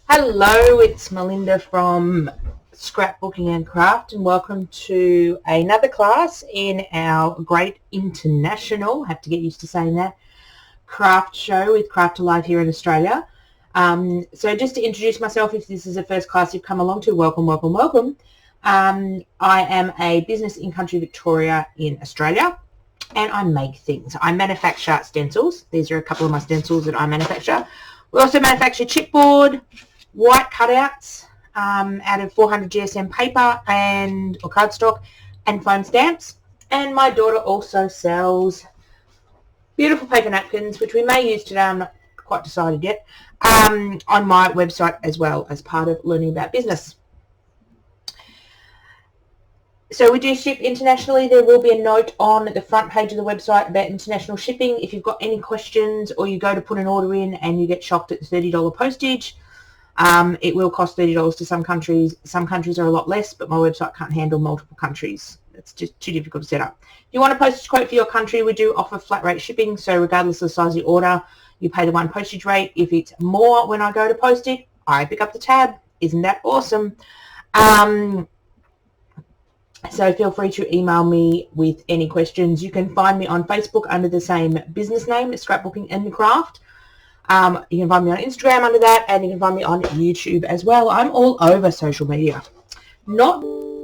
Hello, it's Melinda from Scrapbookingncraft and welcome to another class in our great international, have to get used to saying that, craft show with Craft Alive here in Australia. So just to introduce myself, if this is the first class you've come along to, welcome, welcome, welcome. I am a business in country Victoria in Australia and I make things. I manufacture stencils. These are a couple of my stencils that I manufacture. We also manufacture chipboard, white cutouts out of 400 GSM paper or cardstock and foam stamps. And my daughter also sells beautiful paper napkins, which we may use today, I'm not quite decided yet, on my website as well as part of learning about business. So we do ship internationally. There will be a note on the front page of the website about international shipping. If you've got any questions or you go to put an order in and you get shocked at the $30 postage, it will cost $30 to some countries. Some countries are a lot less, but my website can't handle multiple countries. It's just too difficult to set up. If you want a postage quote for your country, we do offer flat rate shipping. So regardless of the size of your order, you pay the one postage rate. If it's more when I go to post it, I pick up the tab. Isn't that awesome? So feel free to email me with any questions. You can find me on Facebook under the same business name, Scrapbookingncraft. You can find me on Instagram under that, and you can find me on YouTube as well. I'm all over social media. Not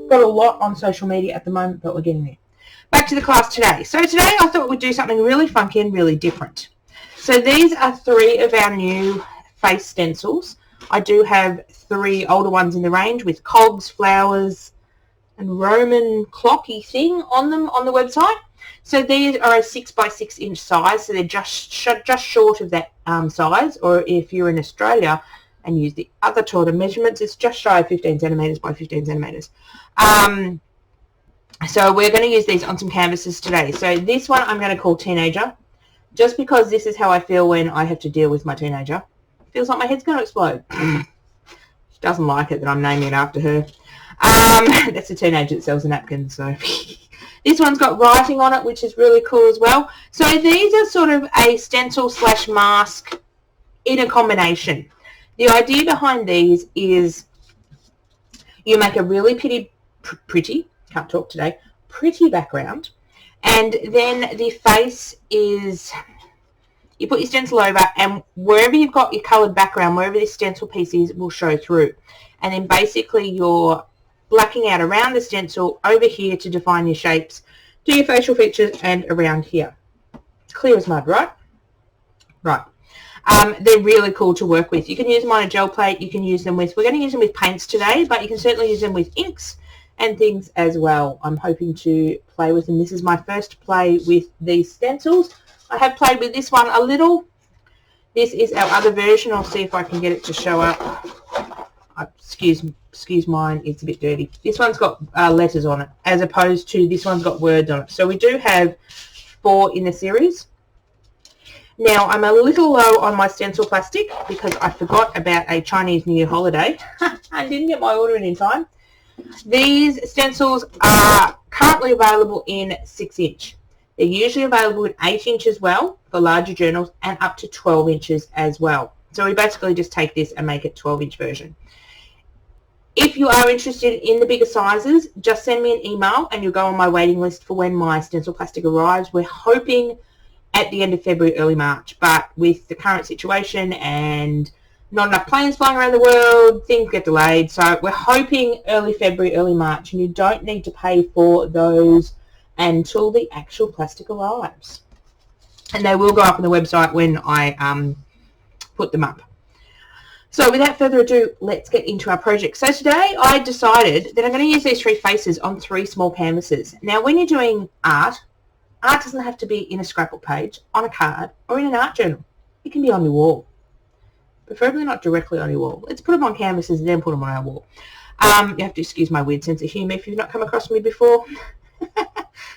got a lot on social media at the moment, but we're getting there. Back to the class today. So today I thought we'd do something really funky and really different. So these are 3 of our new face stencils. I do have 3 older ones in the range with cogs, flowers, and Roman clocky thing on them on the website. So these are a 6 by 6 inch size, so they're just short of that size. Or if you're in Australia and use the other total measurements, it's just shy of 15 centimeters by 15 centimeters. So we're going to use these on some canvases today. So this one I'm going to call Teenager, just because this is how I feel when I have to deal with my teenager. It feels like my head's going to explode. She doesn't like it that I'm naming it after her. That's a teenager that sells a napkin, so this one's got writing on it, which is really cool as well. So these are sort of a stencil slash mask in a combination. The idea behind these is you make a really pretty background, and then the face is, you put your stencil over, and wherever you've got your coloured background, wherever this stencil piece is, will show through. And then basically you're blacking out around the stencil over here to define your shapes, do your facial features, and around here. It's clear as mud, right? Right. They're really cool to work with. You can use them on a gel plate. You can use them with, we're going to use them with paints today, but you can certainly use them with inks and things as well. I'm hoping to play with them. This is my first play with these stencils. I have played with this one a little. This is our other version. I'll see if I can get it to show up. Excuse mine, it's a bit dirty. This one's got letters on it, as opposed to this one's got words on it. So we do have 4 in the series. Now I'm a little low on my stencil plastic because I forgot about a Chinese New Year holiday. I didn't get my order in time. These stencils are currently available in 6 inch. They're usually available in 8 inch as well for larger journals, and up to 12 inches as well. So we basically just take this and make it 12 inch version. If you are interested in the bigger sizes, just send me an email and you'll go on my waiting list for when my stencil plastic arrives. We're hoping at the end of February, early March, but with the current situation and not enough planes flying around the world, things get delayed. So we're hoping early February, early March, and you don't need to pay for those until the actual plastic arrives. And they will go up on the website when I put them up. So without further ado, let's get into our project. So today I decided that I'm going to use these 3 faces on 3 small canvases. Now when you're doing art doesn't have to be in a scrapbook page, on a card, or in an art journal. It can be on your wall. Preferably not directly on your wall. Let's put them on canvases and then put them on our wall. You have to excuse my weird sense of humour if you've not come across me before.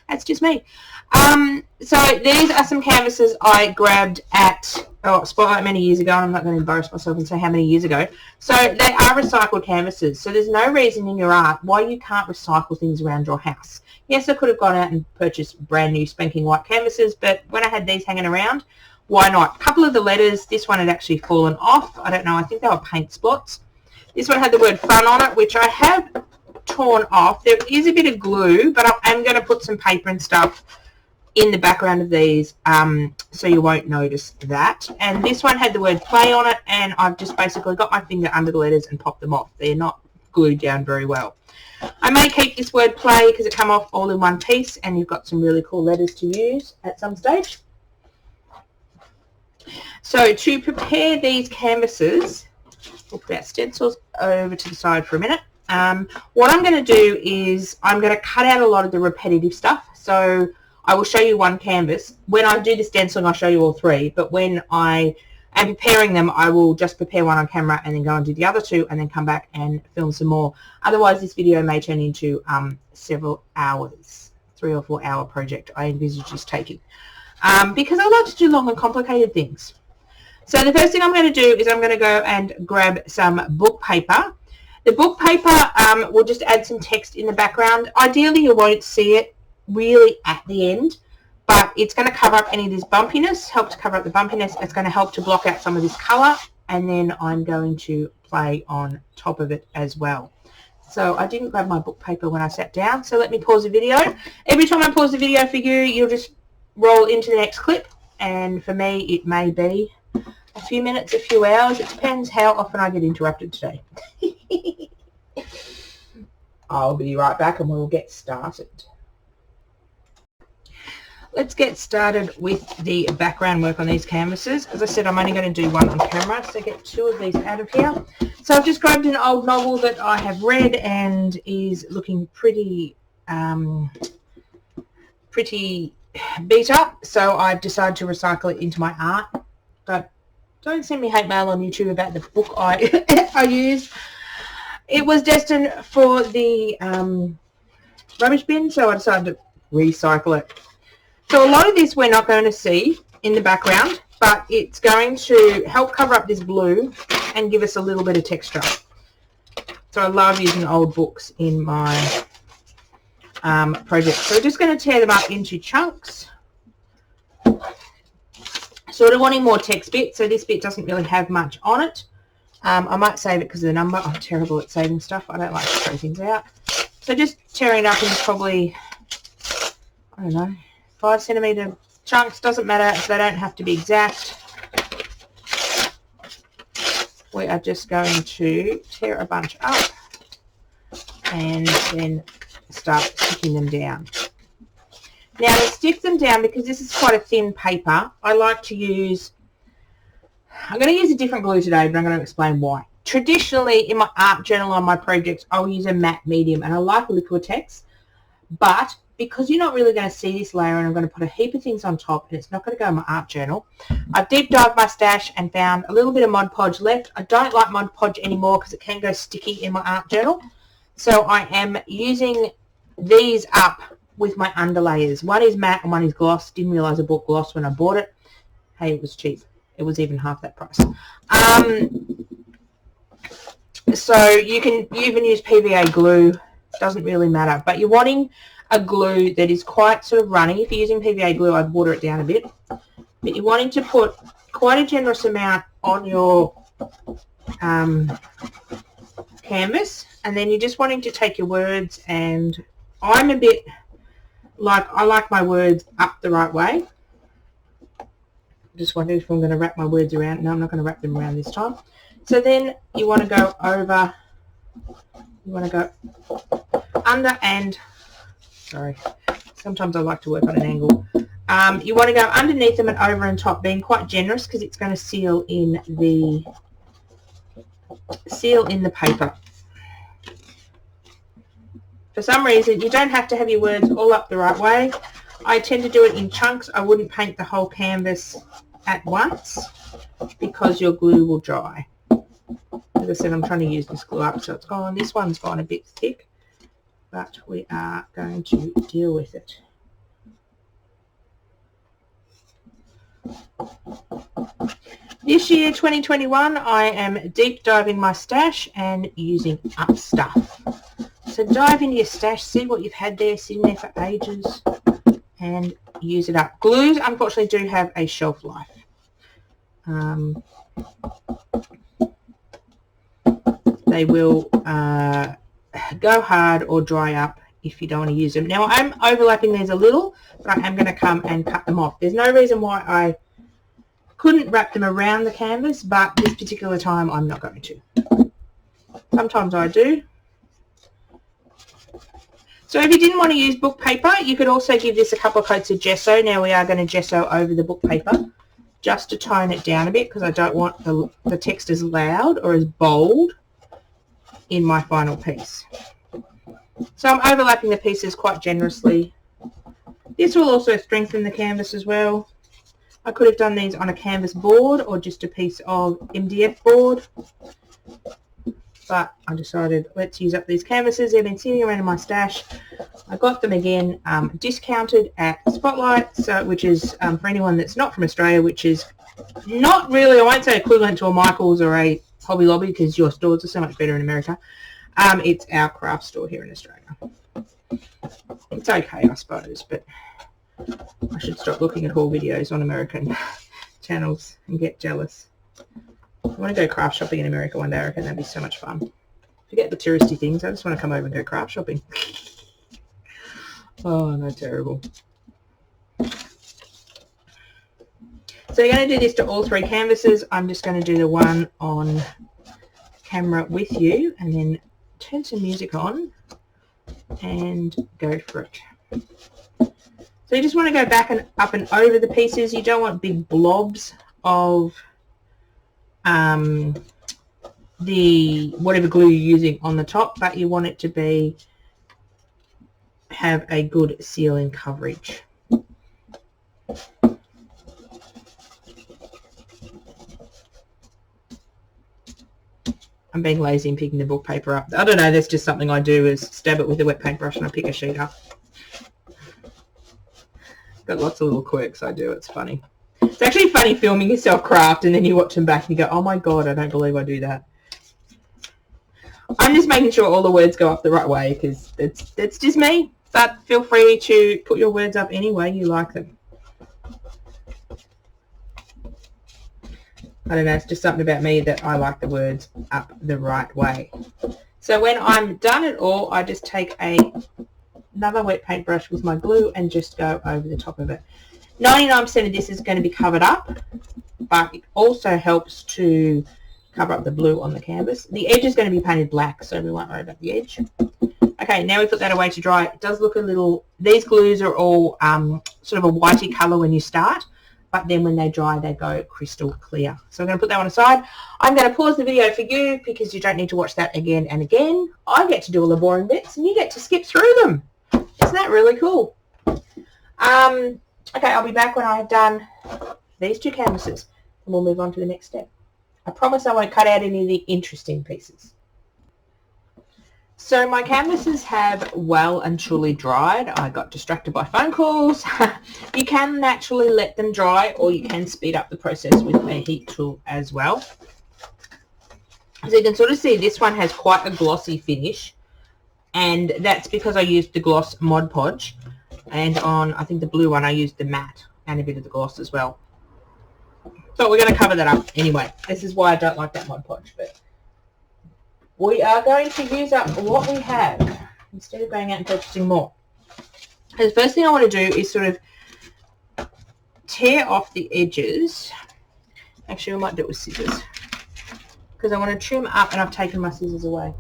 That's just me. So these are some canvases I grabbed at Spotlight many years ago. I'm not going to embarrass myself and say how many years ago. So they are recycled canvases. So there's no reason in your art why you can't recycle things around your house. Yes, I could have gone out and purchased brand new spanking white canvases, but when I had these hanging around, why not? A couple of the letters, this one had actually fallen off. I don't know, I think they were paint spots. This one had the word fun on it, which I have torn off. There is a bit of glue, but I am going to put some paper and stuff in the background of these so you won't notice that. And this one had the word play on it, and I've just basically got my finger under the letters and popped them off. They're not glued down very well. I may keep this word play because it come off all in one piece, and you've got some really cool letters to use at some stage. So to prepare these canvases, we'll put our stencils over to the side for a minute. What I'm going to do is I'm going to cut out a lot of the repetitive stuff. So I will show you one canvas. When I do the stenciling, I'll show you all three, but when I am preparing them, I will just prepare one on camera and then go and do the other two and then come back and film some more. Otherwise, this video may turn into several hours, 3 or 4 hour project I envisage this taking, because I like to do long and complicated things. So the first thing I'm going to do is I'm going to go and grab some book paper. The book paper will just add some text in the background. Ideally, you won't see it really at the end, but it's going to cover up any of this bumpiness, help to cover up the bumpiness. It's going to help to block out some of this colour, and then I'm going to play on top of it as well. So I didn't grab my book paper when I sat down, so let me pause the video. Every time I pause the video for you, you'll just roll into the next clip, and for me it may be a few minutes, a few hours. It depends how often I get interrupted today. I'll be right back and we'll get started. Let's get started with the background work on these canvases. As I said, I'm only going to do one on camera, so get 2 of these out of here. So I've just grabbed an old novel that I have read and is looking pretty beat up, so I've decided to recycle it into my art. But don't send me hate mail on YouTube about the book I used. It was destined for the rubbish bin, so I decided to recycle it. So a lot of this we're not going to see in the background, but it's going to help cover up this blue and give us a little bit of texture. So I love using old books in my project. So we're just going to tear them up into chunks. Sort of wanting more text bit, so this bit doesn't really have much on it. I might save it because of the number. I'm terrible at saving stuff. I don't like to throw things out. So just tearing it up into probably, I don't know, 5 centimetre chunks. Doesn't matter, they don't have to be exact. We are just going to tear a bunch up and then start sticking them down. Now to stick them down, because this is quite a thin paper, I like to use, I'm going to use a different glue today, but I'm going to explain why. Traditionally in my art journal on my projects, I'll use a matte medium, and I like Liquitex, but because you're not really going to see this layer and I'm going to put a heap of things on top and it's not going to go in my art journal, I've deep dived my stash and found a little bit of Mod Podge left. I don't like Mod Podge anymore because it can go sticky in my art journal. So I am using these up with my underlayers. One is matte and one is gloss. Didn't realise I bought gloss when I bought it. Hey, it was cheap. It was even half that price. So you can even use PVA glue. Doesn't really matter. But you're wanting a glue that is quite sort of runny. If you're using PVA glue, I'd water it down a bit. But you're wanting to put quite a generous amount on your canvas, and then you're just wanting to take your words, and I'm a bit like, I like my words up the right way. Just wondering if I'm going to wrap my words around. No, I'm not going to wrap them around this time. So then you want to go over, you want to go under and, sorry, sometimes I like to work on an angle. You want to go underneath them and over and top, being quite generous because it's going to seal in the paper. For some reason, you don't have to have your words all up the right way. I tend to do it in chunks. I wouldn't paint the whole canvas at once because your glue will dry. As I said, I'm trying to use this glue up, so it's gone. This one's gone a bit thick, but we are going to deal with it. This year, 2021, I am deep diving my stash and using up stuff. So dive into your stash, see what you've had there sitting there for ages, and use it up. Glues, unfortunately, do have a shelf life. they will go hard or dry up if you don't want to use them. Now I'm overlapping these a little, but I am going to come and cut them off. There's no reason why I couldn't wrap them around the canvas, but this particular time I'm not going to. Sometimes I do. So if you didn't want to use book paper, you could also give this a couple of coats of gesso. Now we are going to gesso over the book paper just to tone it down a bit, because I don't want the text as loud or as bold in my final piece. So I'm overlapping the pieces quite generously. This will also strengthen the canvas as well. I could have done these on a canvas board or just a piece of MDF board, but I decided let's use up these canvases. They've been sitting around in my stash. I got them again discounted at Spotlight, so which is for anyone that's not from Australia, which is not really, I won't say equivalent to a Michael's or a Hobby Lobby, because your stores are so much better in America. It's our craft store here in Australia. It's okay, I suppose, but I should stop looking at haul videos on American channels and get jealous. I want to go craft shopping in America one day. I reckon that'd be so much fun. Forget the touristy things. I just want to come over and go craft shopping. Oh, no, terrible. So you're going to do this to all three canvases. I'm just going to do the one on camera with you, and then turn some music on and go for it. So you just want to go back and up and over the pieces. You don't want big blobs of the whatever glue you're using on the top, but you want it to have a good sealing coverage. I'm being lazy and picking the book paper up. I don't know, that's just something I do, is stab it with a wet paintbrush and I pick a sheet up. Got lots of little quirks I do, it's funny. It's actually funny filming yourself craft and then you watch them back and you go, oh my god, I don't believe I do that. I'm just making sure all the words go up the right way, because that's just me. But feel free to put your words up any way you like them. I don't know, it's just something about me that I like the words up the right way. So when I'm done it all, I just take another wet paintbrush with my glue and just go over the top of it. 99% of this is going to be covered up, but it also helps to cover up the blue on the canvas. The edge is going to be painted black, so we won't worry about the edge. Okay, now we put that away to dry. It does look a little, these glues are all sort of a whitey colour when you start, but then when they dry, they go crystal clear. So I'm going to put that one aside. I'm going to pause the video for you, because you don't need to watch that again and again. I get to do all the boring bits, and you get to skip through them. Isn't that really cool? Okay, I'll be back when I have done these two canvases, and we'll move on to the next step. I promise I won't cut out any of the interesting pieces. So my canvases have well and truly dried. I got distracted by phone calls. You can naturally let them dry, or you can speed up the process with a heat tool as well. So you can sort of see this one has quite a glossy finish, and that's because I used the gloss Mod Podge, and on I think the blue one I used the matte and a bit of the gloss as well. So we're going to cover that up anyway. This is why I don't like that Mod Podge, but we are going to use up what we have instead of going out and purchasing more. And the first thing I want to do is sort of tear off the edges. Actually, I might do it with scissors, because I want to trim up, and I've taken my scissors away.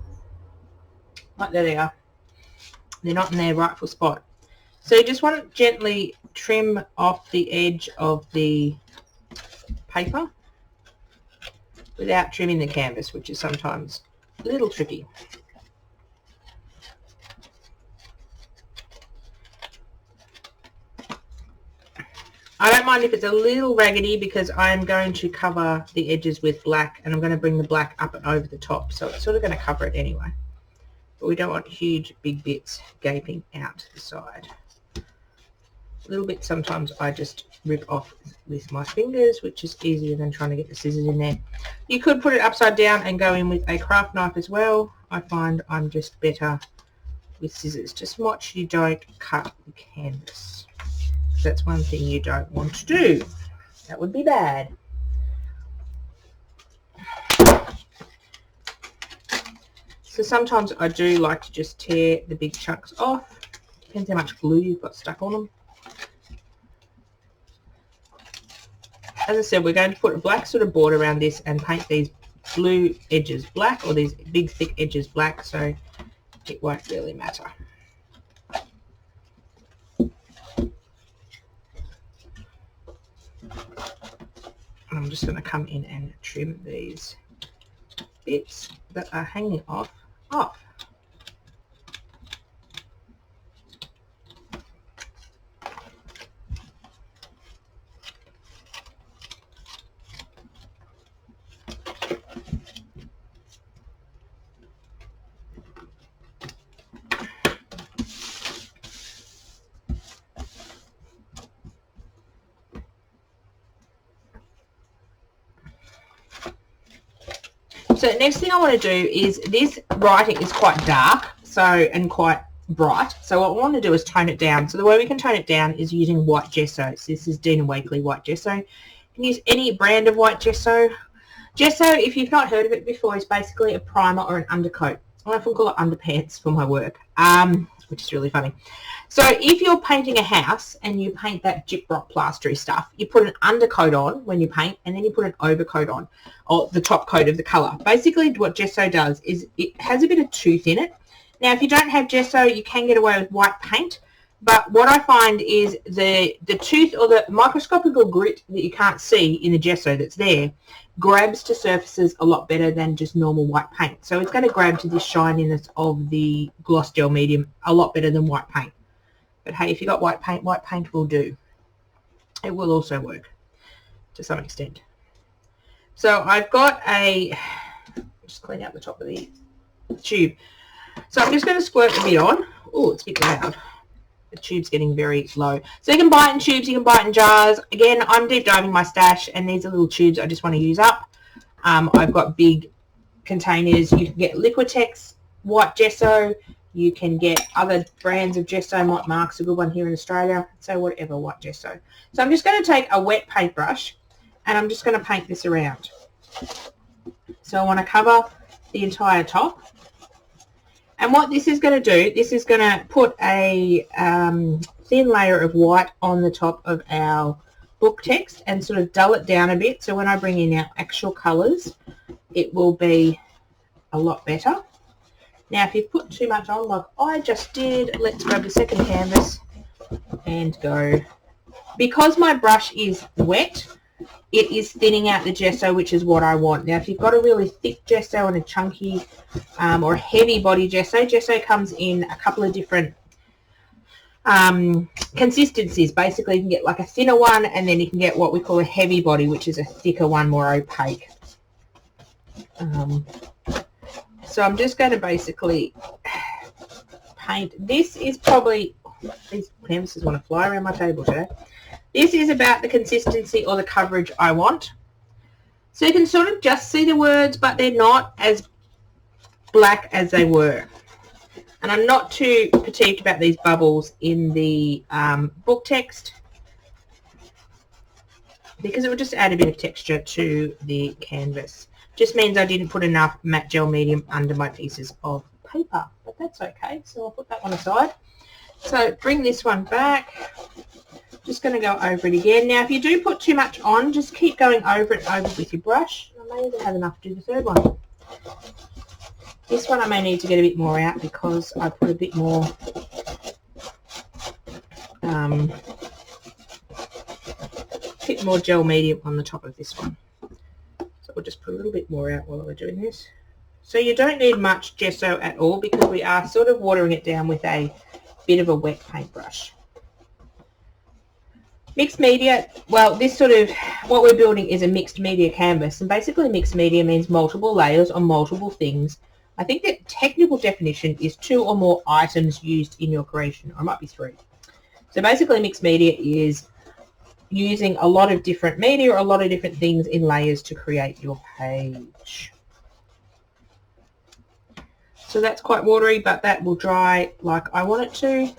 Right, there they are. They're not in their rightful spot. So you just want to gently trim off the edge of the paper without trimming the canvas, which is sometimes a little tricky. I don't mind if it's a little raggedy, because I'm going to cover the edges with black, and I'm going to bring the black up and over the top, so it's sort of going to cover it anyway. But we don't want huge big bits gaping out to the side. A little bit sometimes I just rip off with my fingers, which is easier than trying to get the scissors in there. You could put it upside down and go in with a craft knife as well. I find I'm just better with scissors. Just watch you don't cut the canvas. That's one thing you don't want to do. That would be bad. So sometimes I do like to just tear the big chunks off. Depends how much glue you've got stuck on them. As I said, we're going to put a black sort of border around this and paint these blue edges black, or these big thick edges black, so it won't really matter. I'm just going to come in and trim these bits that are hanging off. So next thing I want to do is, this writing is quite dark, and quite bright. So what I want to do is tone it down. So the way we can tone it down is using white gesso. So this is Dean & Wakely white gesso. You can use any brand of white gesso. Gesso, if you've not heard of it before, is basically a primer or an undercoat. I often call it underpants for my work, which is really funny. So if you're painting a house and you paint that gyprock plastery stuff, you put an undercoat on when you paint, and then you put an overcoat on, or the top coat of the colour. Basically what gesso does is it has a bit of tooth in it. Now if you don't have gesso, you can get away with white paint, but what I find is the tooth, or the microscopical grit that you can't see in the gesso that's there, grabs to surfaces a lot better than just normal white paint. So it's going to grab to the shininess of the gloss gel medium a lot better than white paint. But hey, if you've got white paint will do. It will also work to some extent. So I've got just clean out the top of the tube. So I'm just going to squirt a bit on. Oh, it's a bit loud. The tube's getting very low. So you can buy it in tubes, you can buy it in jars. Again, I'm deep diving my stash, and these are little tubes I just want to use up. I've got big containers. You can get Liquitex white gesso. You can get other brands of gesso. Mark's a good one here in Australia. So whatever white gesso. So I'm just going to take a wet paintbrush, and I'm just going to paint this around. So I want to cover the entire top. And what this is going to do, this is going to put a thin layer of white on the top of our book text and sort of dull it down a bit. So when I bring in our actual colours, it will be a lot better. Now, if you put too much on, like I just did, let's grab the second canvas and go. Because my brush is wet, it is thinning out the gesso, which is what I want. Now, if you've got a really thick gesso and a chunky or heavy body gesso, gesso comes in a couple of different consistencies. Basically, you can get like a thinner one, and then you can get what we call a heavy body, which is a thicker one, more opaque. So I'm just going to basically paint. This is probably, these canvases want to fly around my table today. This is about the consistency or the coverage I want. So you can sort of just see the words, but they're not as black as they were. And I'm not too fatigued about these bubbles in the book text, because it will just add a bit of texture to the canvas. Just means I didn't put enough matte gel medium under my pieces of paper, but that's okay. So I'll put that one aside. So bring this one back. Just going to go over it again. Now, if you do put too much on, just keep going over and over with your brush. I may even have enough to do the third one. This one I may need to get a bit more out because I put a bit more gel medium on the top of this one. So we'll just put a little bit more out while we're doing this. So you don't need much gesso at all, because we are sort of watering it down with a bit of a wet paintbrush. Mixed media, well, this sort of, what we're building is a mixed media canvas, and basically mixed media means multiple layers on multiple things. I think the technical definition is 2 or more items used in your creation, or it might be 3. So basically mixed media is using a lot of different media or a lot of different things in layers to create your page. So that's quite watery, but that will dry like I want it to.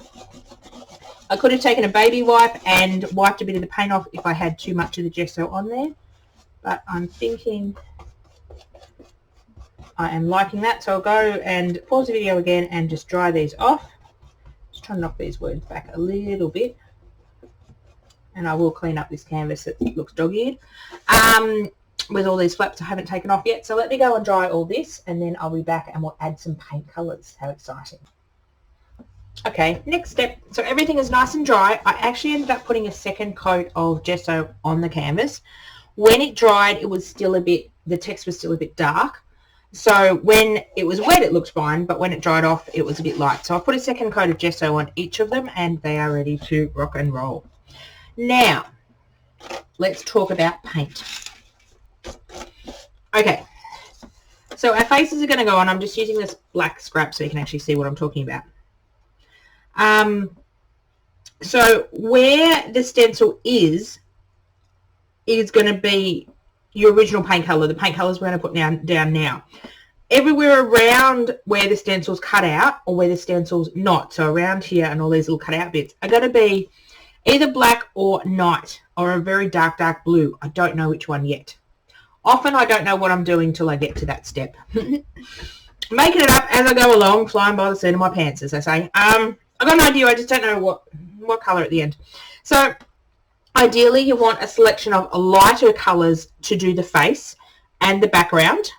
I could have taken a baby wipe and wiped a bit of the paint off if I had too much of the gesso on there, but I'm thinking I am liking that, so I'll go and pause the video again and just dry these off. Just try to knock these words back a little bit. And I will clean up this canvas that looks dog-eared with all these flaps I haven't taken off yet. So let me go and dry all this, and then I'll be back and we'll add some paint colours. How exciting. Okay, next step. So everything is nice and dry. I actually ended up putting a second coat of gesso on the canvas. When it dried, it was still a bit, the text was still a bit dark. So when it was wet, it looked fine, but when it dried off, it was a bit light. So I put a second coat of gesso on each of them, and they are ready to rock and roll. Now, let's talk about paint. Okay, so our faces are going to go on. I'm just using this black scrap so you can actually see what I'm talking about. So where the stencil is going to be your original paint colour, the paint colours we're going to put down now. Everywhere around where the stencil's cut out or where the stencil's not, so around here and all these little cut out bits, are going to be either black or night or a very dark, dark blue. I don't know which one yet. Often I don't know what I'm doing till I get to that step. Making it up as I go along, flying by the seat of my pants, as I say. I've got an idea, I just don't know what colour at the end. So ideally you want a selection of lighter colours to do the face and the background.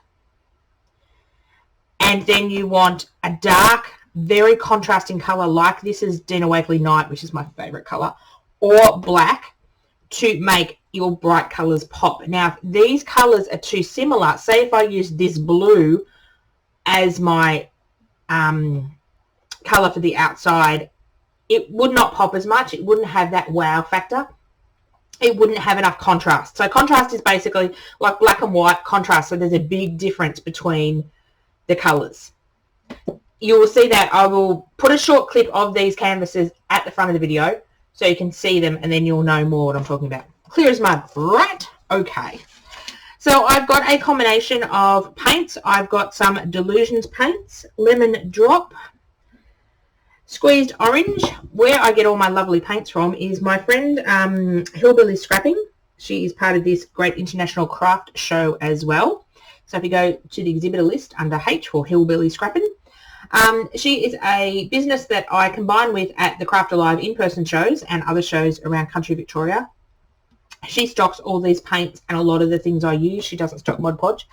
And then you want a dark, very contrasting colour, like this is Dina Wakley Night, which is my favourite colour, or black, to make your bright colours pop. Now, if these colours are too similar, say if I use this blue as my colour for the outside, it would not pop as much. It wouldn't have that wow factor. It wouldn't have enough contrast. So contrast is basically like black and white contrast. So there's a big difference between the colours. You will see that. I will put a short clip of these canvases at the front of the video so you can see them, and then you'll know more what I'm talking about. Clear as mud, right? Okay. So I've got a combination of paints. I've got some Delusions paints, Lemon Drop, Squeezed Orange. Where I get all my lovely paints from is my friend Hillbilly Scrapping. She is part of this great international craft show as well. So if you go to the exhibitor list under H for Hillbilly Scrapping, she is a business that I combine with at the Craft Alive in-person shows and other shows around country Victoria. She stocks all these paints and a lot of the things I use. She doesn't stock Mod Podge.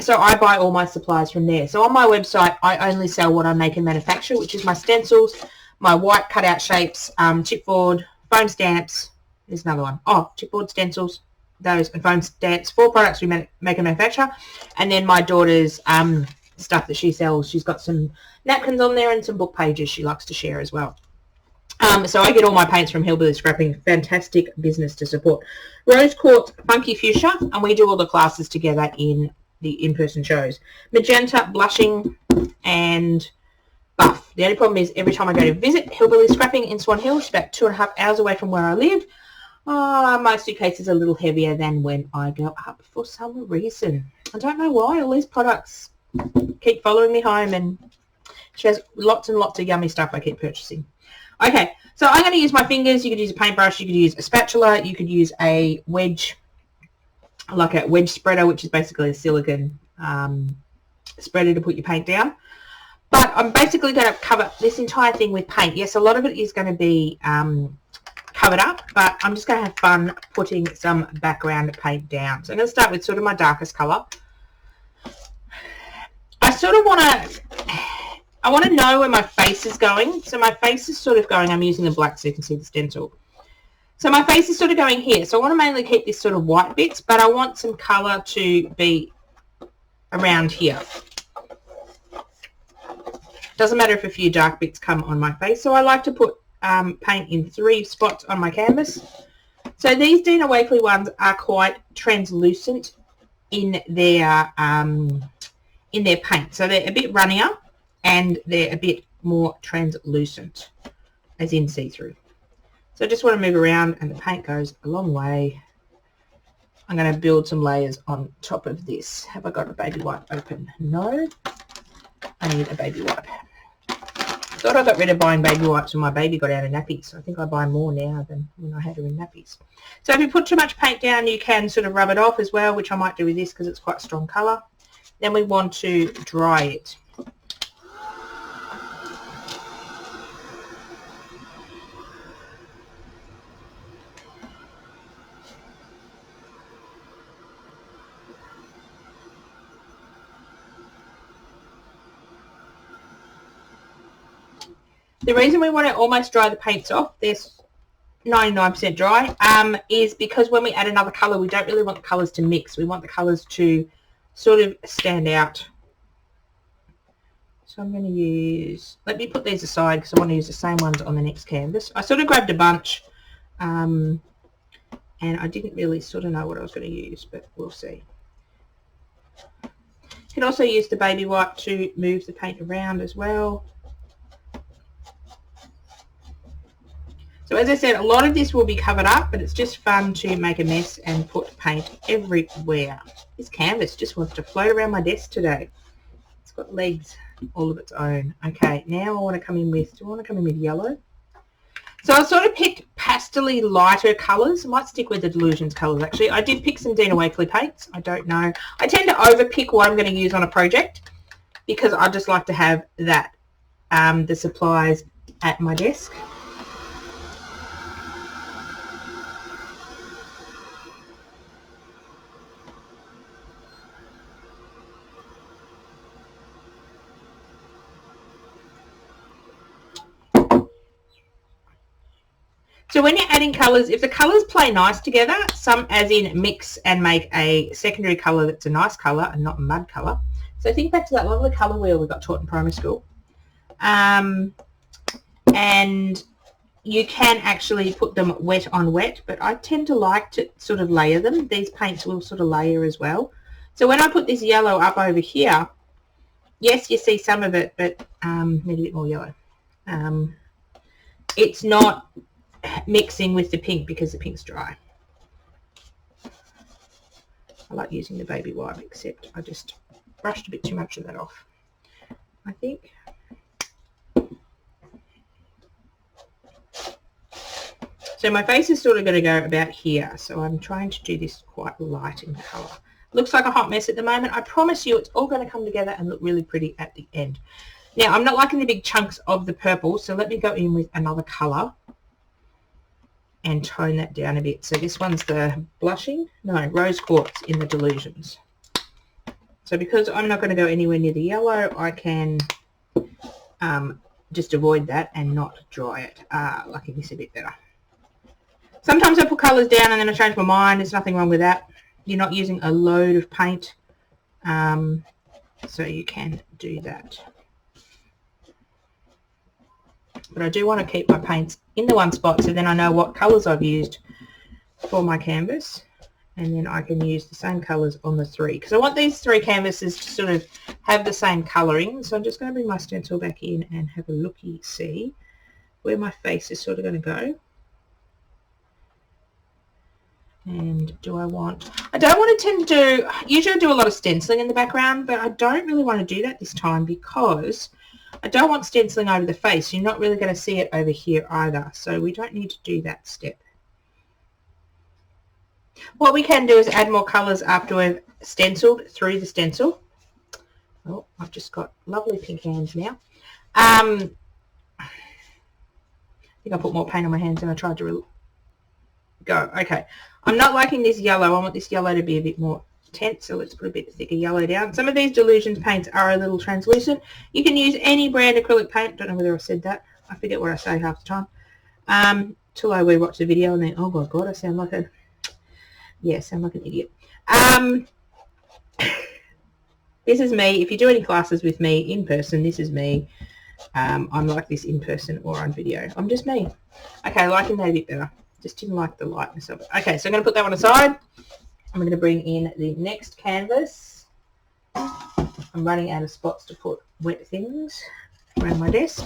So I buy all my supplies from there. So on my website, I only sell what I make and manufacture, which is my stencils, my white cutout shapes, chipboard, foam stamps. There's another one. Oh, chipboard, stencils, those, and foam stamps. 4 products we make and manufacture. And then my daughter's stuff that she sells. She's got some napkins on there and some book pages she likes to share as well. So I get all my paints from Hillbilly Scrapping. Fantastic business to support. Rose Quartz Funky Fuchsia, and we do all the classes together in the in-person shows. Magenta, Blushing, and Buff. The only problem is every time I go to visit Hillbilly Scrapping in Swan Hill, which is about 2.5 hours away from where I live, my suitcase is a little heavier than when I go up for some reason. I don't know why. All these products keep following me home, and she has lots and lots of yummy stuff I keep purchasing. Okay, so I'm going to use my fingers. You could use a paintbrush, you could use a spatula, you could use a wedge, like a wedge spreader, which is basically a silicone spreader to put your paint down. But I'm basically going to cover this entire thing with paint. Yes, a lot of it is going to be covered up, but I'm just going to have fun putting some background paint down. So I'm going to start with sort of my darkest colour. I sort of want to know where my face is going. So my face is sort of going, I'm using the black so you can see the stencil. So my face is sort of going here. So I want to mainly keep this sort of white bits, but I want some colour to be around here. Doesn't matter if a few dark bits come on my face. So I like to put paint in 3 spots on my canvas. So these Dina Wakley ones are quite translucent in their paint. So they're a bit runnier and they're a bit more translucent, as in see-through. So I just want to move around, and the paint goes a long way. I'm going to build some layers on top of this. Have I got a baby wipe open? No. I need a baby wipe. Thought I got rid of buying baby wipes when my baby got out of nappies. I think I buy more now than when I had her in nappies. So if you put too much paint down, you can sort of rub it off as well, which I might do with this because it's quite a strong colour. Then we want to dry it. The reason we want to almost dry the paints off, there's 99% dry, is because when we add another colour, we don't really want the colours to mix. We want the colours to sort of stand out. So I'm going to use, let me put these aside because I want to use the same ones on the next canvas. I sort of grabbed a bunch and I didn't really sort of know what I was going to use, but we'll see. You can also use the baby wipe to move the paint around as well. So as I said, a lot of this will be covered up, but it's just fun to make a mess and put paint everywhere. This canvas just wants to float around my desk today. It's got legs all of its own. Okay, now I want to come in with, do I want to come in with yellow? So I sort of picked pastel-y lighter colours. I might stick with the Delusions colours actually. I did pick some Dina Wakley paints. I don't know. I tend to overpick what I'm going to use on a project because I just like to have that, the supplies at my desk. So when you're adding colours, if the colours play nice together, some as in mix and make a secondary colour that's a nice colour and not a mud colour. So think back to that lovely colour wheel we got taught in primary school. And you can actually put them wet on wet, but I tend to like to sort of layer them. These paints will sort of layer as well. So when I put this yellow up over here, yes, you see some of it, but need a bit more yellow. It's not mixing with the pink because the pink's dry. I like using the baby wipe, except I just brushed a bit too much of that off, I think. So my face is sort of going to go about here, so I'm trying to do this quite light in colour. Looks like a hot mess at the moment. I promise you it's all going to come together and look really pretty at the end. Now I'm not liking the big chunks of the purple, so let me go in with another colour and tone that down a bit. So this one's the Rose Quartz in the Delusions. So because I'm not going to go anywhere near the yellow, I can just avoid that and not dry it. Liking this a bit better. Sometimes I put colours down and then I change my mind. There's nothing wrong with that. You're not using a load of paint, so you can do that. But I do want to keep my paints in the one spot so then I know what colours I've used for my canvas, and then I can use the same colours on the three because I want these three canvases to sort of have the same colouring. So I'm just going to bring my stencil back in and have a looky see where my face is sort of going to go. And I don't want to tend to do, usually I do a lot of stenciling in the background, but I don't really want to do that this time because I don't want stenciling over the face. You're not really going to see it over here either, so we don't need to do that step. What we can do is add more colours after we've stenciled through the stencil. Oh, I've just got lovely pink hands now. I think I put more paint on my hands than I tried to go. Okay, I'm not liking this yellow. I want this yellow to be a bit more intense, so let's put a bit thicker yellow down. Some of these Delusions paints are a little translucent. You can use any brand acrylic paint. Don't know whether I said that. I forget what I say half the time. Till I rewatch the video and then, oh my god, I sound like a, yeah, sound like an idiot. This is me. If you do any classes with me in person, this is me. I'm like this in person or on video. I'm just me. Okay, liking that a bit better. Just didn't like the lightness of it. Okay, so I'm going to put that one aside. I'm going to bring in the next canvas. I'm running out of spots to put wet things around my desk.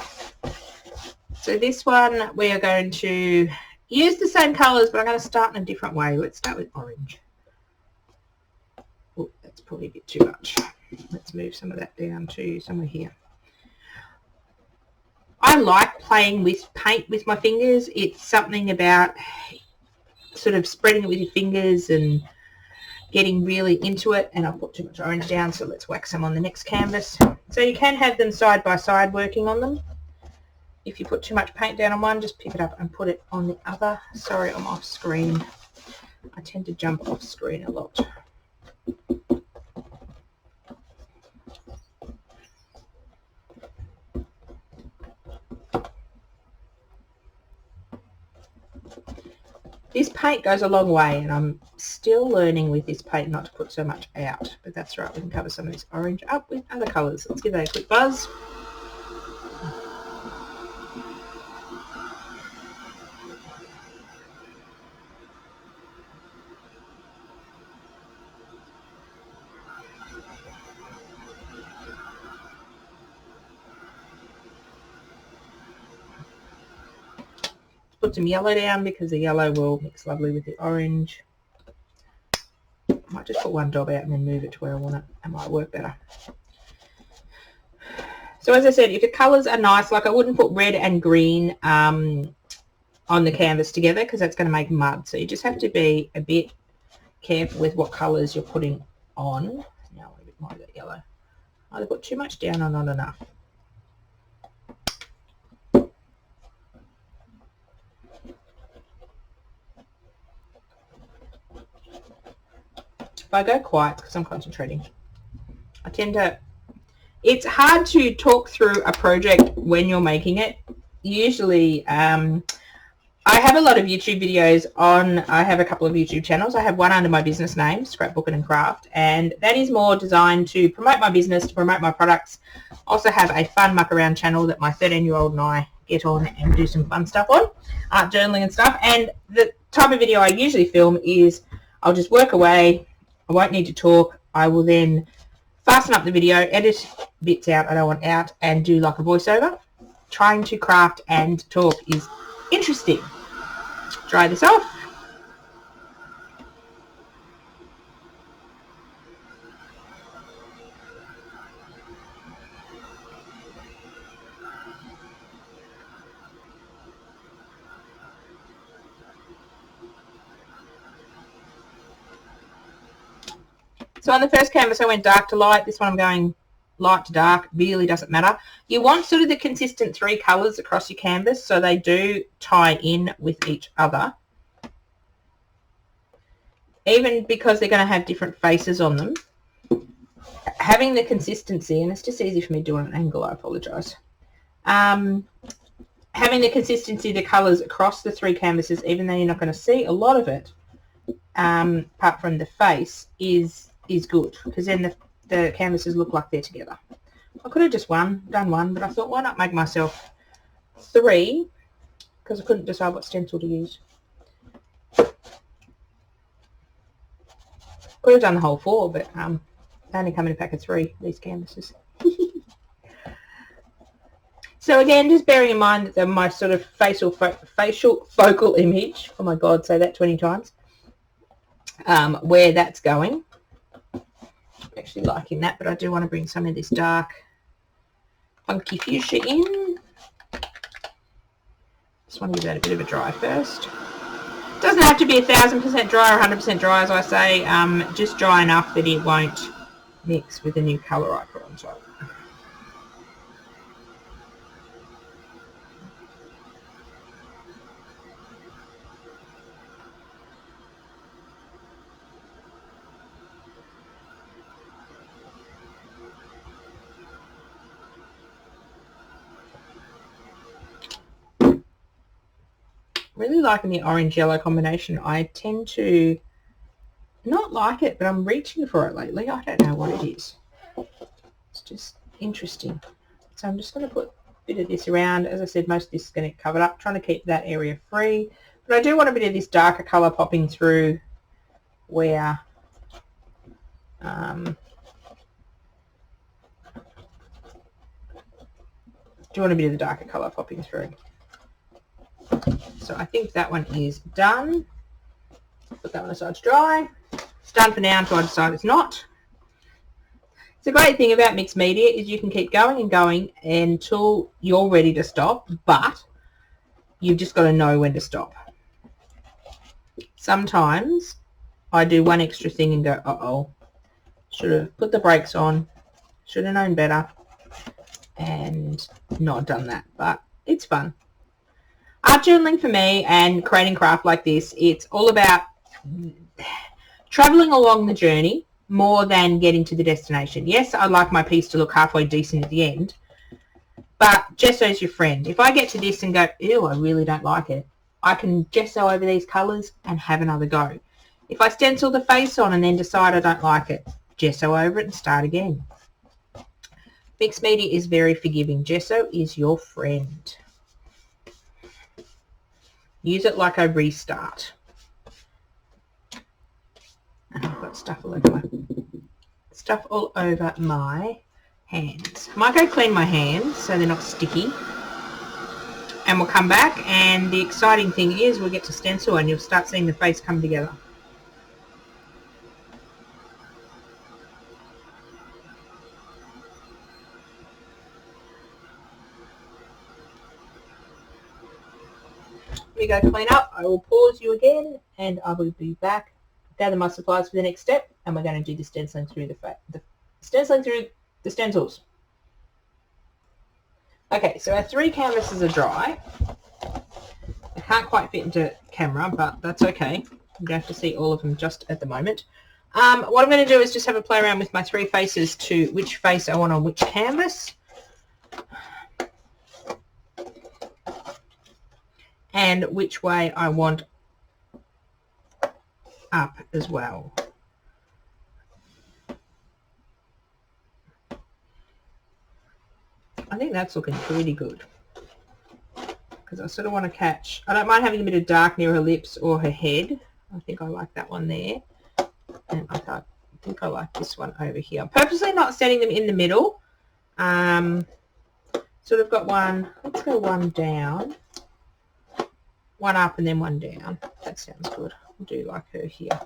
So this one we are going to use the same colours, but I'm going to start in a different way. Let's start with orange. Oh, that's probably a bit too much. Let's move some of that down to somewhere here. I like playing with paint with my fingers. It's something about sort of spreading it with your fingers and getting really into it, and I've put too much orange down, so let's wax them on the next canvas. So you can have them side by side working on them. If you put too much paint down on one, just pick it up and put it on the other. Sorry, I'm off screen. I tend to jump off screen a lot. This paint goes a long way, and I'm still learning with this paint not to put so much out, but that's right, we can cover some of this orange up with other colours. Let's give that a quick buzz. Put some yellow down because the yellow will mix lovely with the orange. I might just put one dot out and then move it to where I want it. It might work better. So as I said, if the colours are nice, like I wouldn't put red and green on the canvas together because that's going to make mud. So you just have to be a bit careful with what colours you're putting on. Now a bit more of that yellow. Either put too much down or not enough. If I go quiet because I'm concentrating, I tend to, it's hard to talk through a project when you're making it. Usually, I have a lot of YouTube videos on, I have a couple of YouTube channels. I have one under my business name, Scrapbooking and that is more designed to promote my business, to promote my products. I also have a fun muck around channel that my 13-year-old and I get on and do some fun stuff on, art journaling and stuff. And the type of video I usually film is I'll just work away. I won't need to talk. I will then fasten up the video, edit bits out I don't want out, and do like a voiceover. Trying to craft and talk is interesting. Dry this off. So on the first canvas I went dark to light. This one I'm going light to dark. Really doesn't matter. You want sort of the consistent three colours across your canvas so they do tie in with each other. Even because they're going to have different faces on them. Having the consistency, and it's just easy for me to do on an angle, I apologise. Having the consistency of the colours across the three canvases, even though you're not going to see a lot of it, apart from the face, is good, because then the canvases look like they're together. I could have just done one, but I thought, why not make myself three, because I couldn't decide what stencil to use. Could have done the whole four, but they only come in a pack of 3, these canvases. So again, just bearing in mind that my sort of facial focal image, oh my God, say that 20 times, where that's going. I'm actually liking that, but I do want to bring some of this dark funky fuchsia in. Just want to give that a bit of a dry first. Doesn't have to be 1000% dry or 100% dry, as I say, just dry enough that it won't mix with the new colour I put on top. Really liking the orange-yellow combination. I tend to not like it, but I'm reaching for it lately. I don't know what it is. It's just interesting. So I'm just going to put a bit of this around. As I said, most of this is going to get covered up, trying to keep that area free. But I do want a bit of this darker colour popping through where do want a bit of the darker colour popping through. So I think that one is done. Put that one aside to dry. It's done for now until I decide it's not. It's a great thing about mixed media is you can keep going and going until you're ready to stop, but you've just got to know when to stop. Sometimes I do one extra thing and go, uh-oh, should have put the brakes on, should have known better, and not done that, but it's fun. Art journaling for me and creating craft like this, it's all about traveling along the journey more than getting to the destination. Yes, I'd like my piece to look halfway decent at the end, but gesso's your friend. If I get to this and go, ew, I really don't like it, I can gesso over these colours and have another go. If I stencil the face on and then decide I don't like it, gesso over it and start again. Mixed media is very forgiving. Gesso is your friend. Use it like a restart. And I've got stuff all over my hands. I might go clean my hands so they're not sticky. And we'll come back, and the exciting thing is we'll get to stencil and you'll start seeing the face come together. We go clean up. I will pause you again and I will be back, gather my supplies for the next step, and we're going to do the stenciling through the stencils. Okay, so our 3 canvases are dry. I can't quite fit into camera, but that's okay. I'm going to have to see all of them just at the moment. What I'm going to do is just have a play around with my 3 faces to which face I want on which canvas. And which way I want up as well. I think that's looking pretty good, because I sort of want to catch, I don't mind having a bit of dark near her lips or her head. I think I like that one there, and I think I like this one over here. I'm purposely not setting them in the middle. Sort of got one, let's go one down, one up and then one down. That sounds good. I'll do like her here.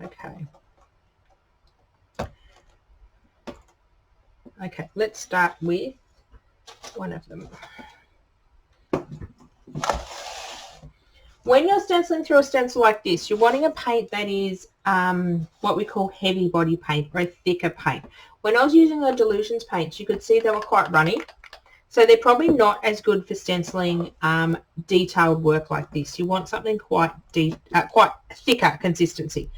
Okay. Okay, let's start with one of them. When you're stenciling through a stencil like this, you're wanting a paint that is what we call heavy body paint, or a thicker paint. When I was using the Delusions paints, you could see they were quite runny. So they're probably not as good for stenciling detailed work like this. You want something quite thicker consistency.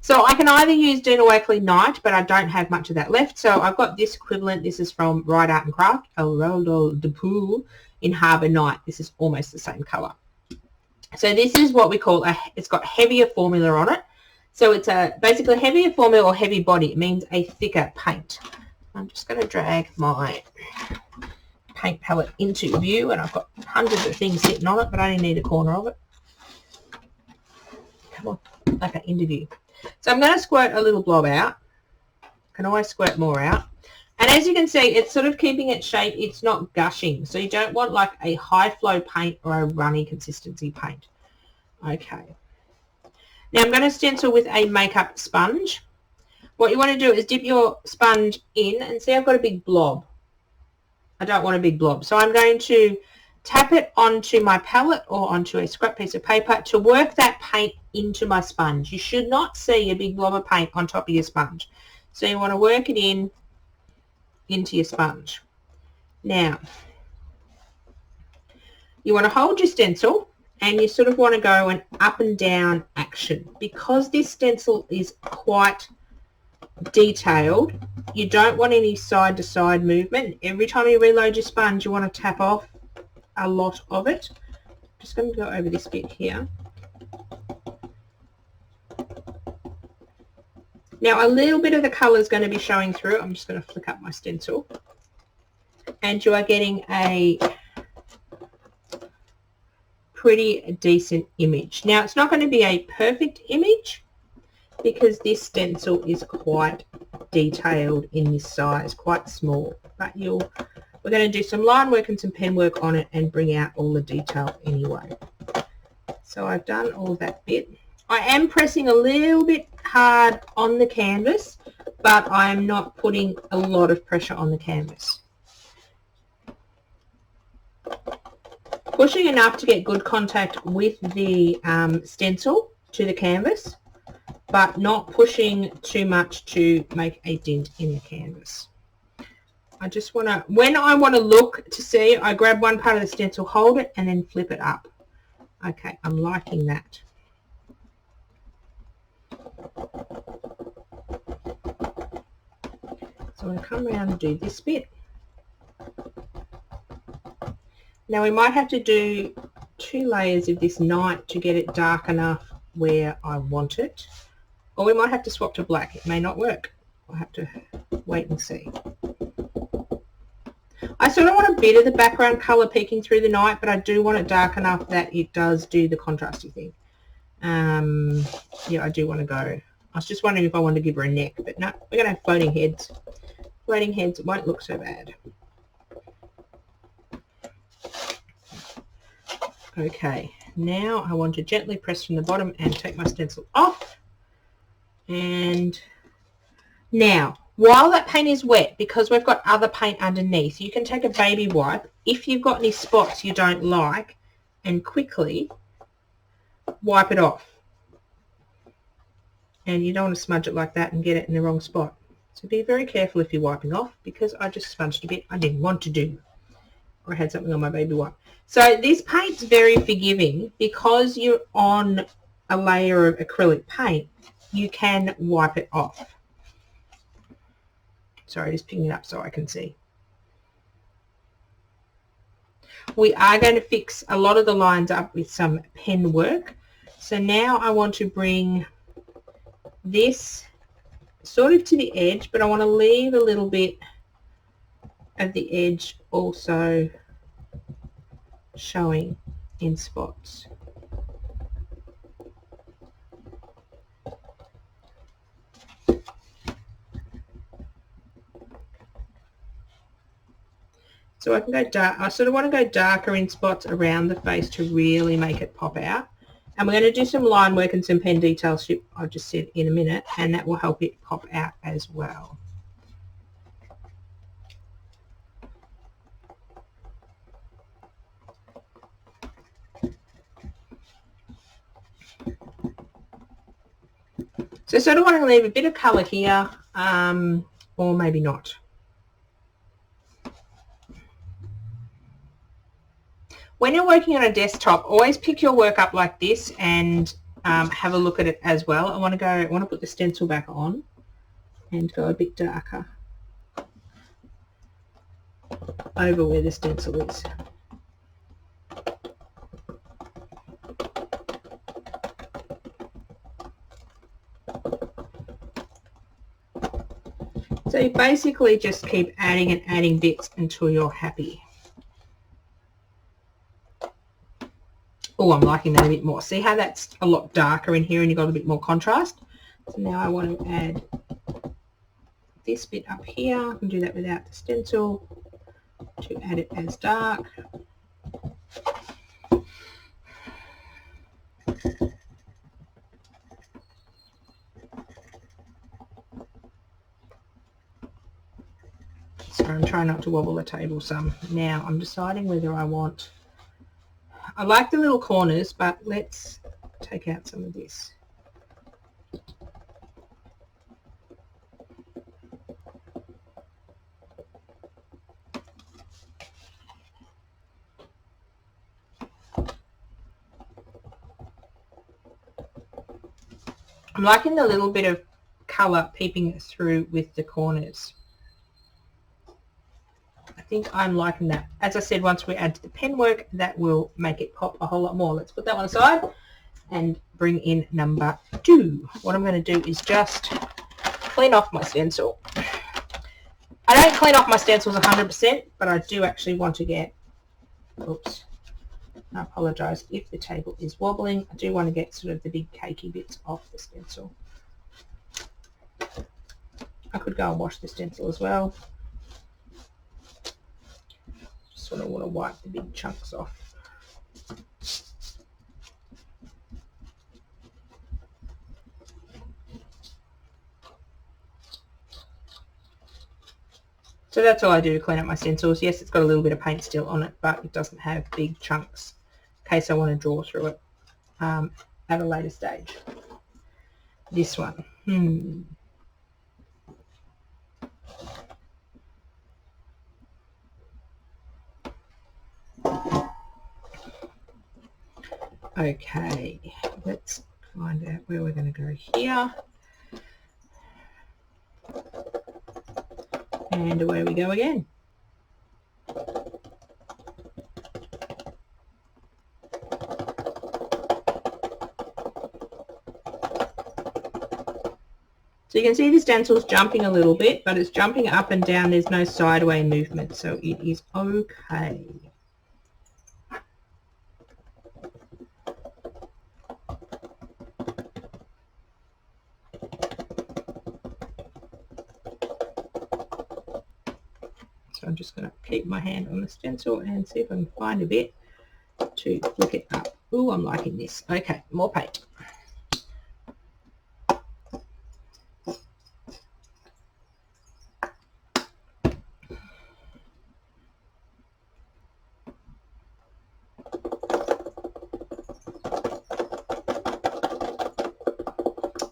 So I can either use Dina Wakley Night, but I don't have much of that left. So I've got this equivalent. This is from Ride Art and Craft, Alroldo de Pool in Harbour Night. This is almost the same colour. So this is what we call, it's got heavier formula on it. So it's basically heavier formula or heavy body. It means a thicker paint. I'm just going to drag my paint palette into view, and I've got hundreds of things sitting on it, but I only need a corner of it. Come on. Okay, into view. So I'm going to squirt a little blob out. Can always squirt more out. And as you can see, it's sort of keeping its shape. It's not gushing. So you don't want like a high flow paint or a runny consistency paint. Okay. Now I'm going to stencil with a makeup sponge. What you want to do is dip your sponge in, and see I've got a big blob. I don't want a big blob. So I'm going to tap it onto my palette or onto a scrap piece of paper to work that paint into my sponge. You should not see a big blob of paint on top of your sponge. So you want to work it into your sponge. Now, you want to hold your stencil, and you sort of want to go an up and down action. Because this stencil is quite detailed, you don't want any side to side movement. Every time you reload your sponge, you want to tap off a lot of it. Just going to go over this bit here. Now a little bit of the colour is going to be showing through. I'm just going to flick up my stencil, and you are getting a pretty decent image. Now it's not going to be a perfect image because this stencil is quite detailed in this size, quite small, but we're going to do some line work and some pen work on it and bring out all the detail anyway. So I've done all that bit. I am pressing a little bit hard on the canvas, but I'm not putting a lot of pressure on the canvas. Pushing enough to get good contact with the stencil to the canvas, but not pushing too much to make a dent in the canvas. I just want to, when I want to look to see, I grab one part of the stencil, hold it, and then flip it up. Okay, I'm liking that. So I'm going to come around and do this bit. Now we might have to do 2 layers of this night to get it dark enough where I want it. Or we might have to swap to black. It may not work. I'll have to wait and see. I sort of want a bit of the background colour peeking through the night, but I do want it dark enough that it does do the contrasty thing. Yeah, I do want to go. I was just wondering if I wanted to give her a neck, but no, we're going to have floating heads. Floating heads won't look so bad. Okay, now I want to gently press from the bottom and take my stencil off. And now, while that paint is wet, because we've got other paint underneath, you can take a baby wipe if you've got any spots you don't like and quickly wipe it off. And you don't want to smudge it like that and get it in the wrong spot. So be very careful if you're wiping off, because I just smudged a bit I didn't want to do. Or I had something on my baby wipe. So this paint's very forgiving. Because you're on a layer of acrylic paint, you can wipe it off. Sorry, just picking it up so I can see. We are going to fix a lot of the lines up with some pen work. So now I want to bring this sort of to the edge, but I want to leave a little bit of the edge also showing in spots. So I can go dark. I sort of want to go darker in spots around the face to really make it pop out. And we're going to do some line work and some pen details, I've just said, in a minute, and that will help it pop out as well. So sort of want to leave a bit of colour here, or maybe not. When you're working on a desktop, always pick your work up like this and have a look at it as well. I want to put the stencil back on and go a bit darker over where the stencil is. So you basically just keep adding and adding bits until you're happy. Oh, I'm liking that a bit more. See how that's a lot darker in here and you've got a bit more contrast? So now I want to add this bit up here. I can do that without the stencil to add it as dark. So I'm trying not to wobble the table some. Now I'm deciding whether I want... I like the little corners, but let's take out some of this. I'm liking the little bit of colour peeping through with the corners. I think I'm liking that. As I said, once we add to the pen work, that will make it pop a whole lot more. Let's put that one aside and bring in number 2. What I'm going to do is just clean off my stencil. I don't clean off my stencils 100%, but I do actually want to get, oops, I apologise if the table is wobbling. I do want to get sort of the big cakey bits off the stencil. I could go and wash the stencil as well. Sort of want to wipe the big chunks off. So that's all I do to clean up my stencils. Yes, it's got a little bit of paint still on it, but it doesn't have big chunks in case I want to draw through it at a later stage. this one. Okay, let's find out where we're going to go here. And away we go again. So you can see the stencil's jumping a little bit, but it's jumping up and down. There's no sideways movement, so it is okay. So I'm just going to keep my hand on the stencil and see if I can find a bit to flick it up. Ooh, I'm liking this. Okay, more paint.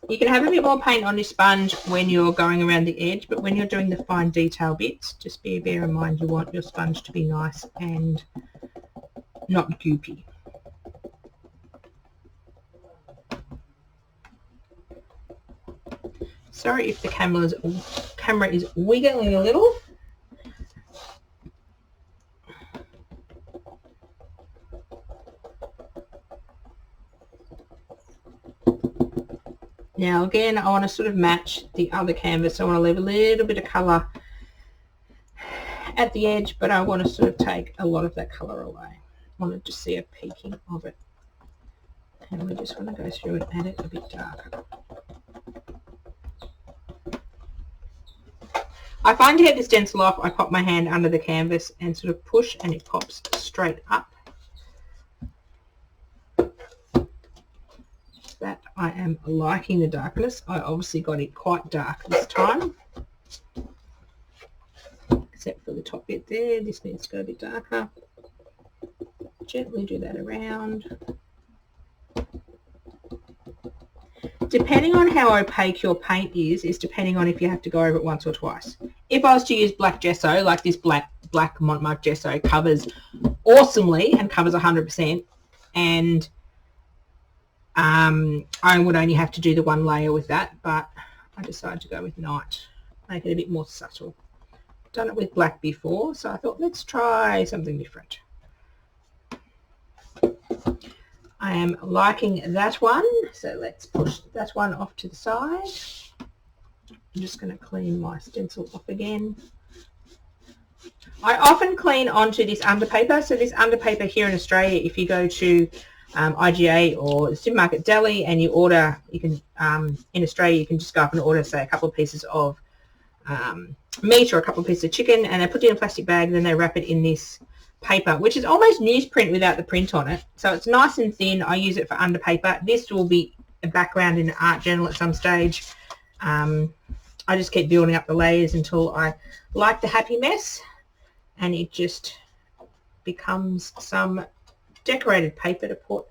You can have a bit more paint on your sponge when you're going around the edge, but when you're doing the fine detail bits, just bear in mind you want your sponge to be nice and not goopy. Sorry if the camera is wiggling a little. Now again, I want to sort of match the other canvas. I want to leave a little bit of colour at the edge, but I want to sort of take a lot of that colour away. I want to just see a peeking of it. And we just want to go through and add it a bit darker. I find to get the stencil off, I pop my hand under the canvas and sort of push, and it pops straight up. That I am liking the darkness. I obviously got it quite dark this time, except for the top bit there. This needs to go a bit darker. Gently do that around. Depending on how opaque your paint is depending on if you have to go over it once or twice. If I was to use black gesso, like this black Montmartre gesso covers awesomely and covers 100%, and I would only have to do the one layer with that, but I decided to go with night, make it a bit more subtle. I've done it with black before, so I thought let's try something different. I am liking that one, so let's push that one off to the side. I'm just going to clean my stencil off again. I often clean onto this underpaper. So this underpaper here in Australia, if you go to IGA or the supermarket deli and you order, you can in Australia you can just go up and order, say, a couple of pieces of meat or a couple of pieces of chicken, and they put it in a plastic bag, and then they wrap it in this paper, which is almost newsprint without the print on it. So it's nice and thin. I use it for underpaper. This will be a background in an art journal at some stage. I just keep building up the layers until I like the happy mess, and it just becomes some decorated paper to put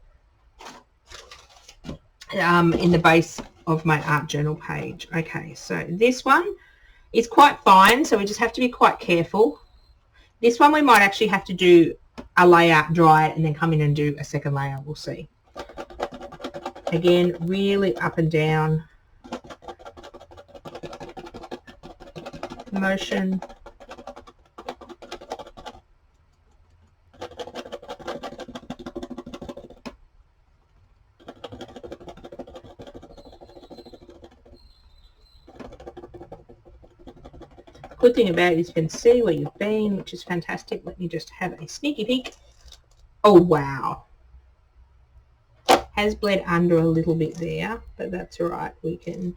in the base of my art journal page. Okay, so this one is quite fine, so we just have to be quite careful. This one we might actually have to do a layer, dry it, and then come in and do a second layer. We'll see. Again, really up and down motion. Good thing about it is you can see where you've been, which is fantastic. Let me just have a sneaky peek. Oh, wow. Has bled under a little bit there, but that's all right. We can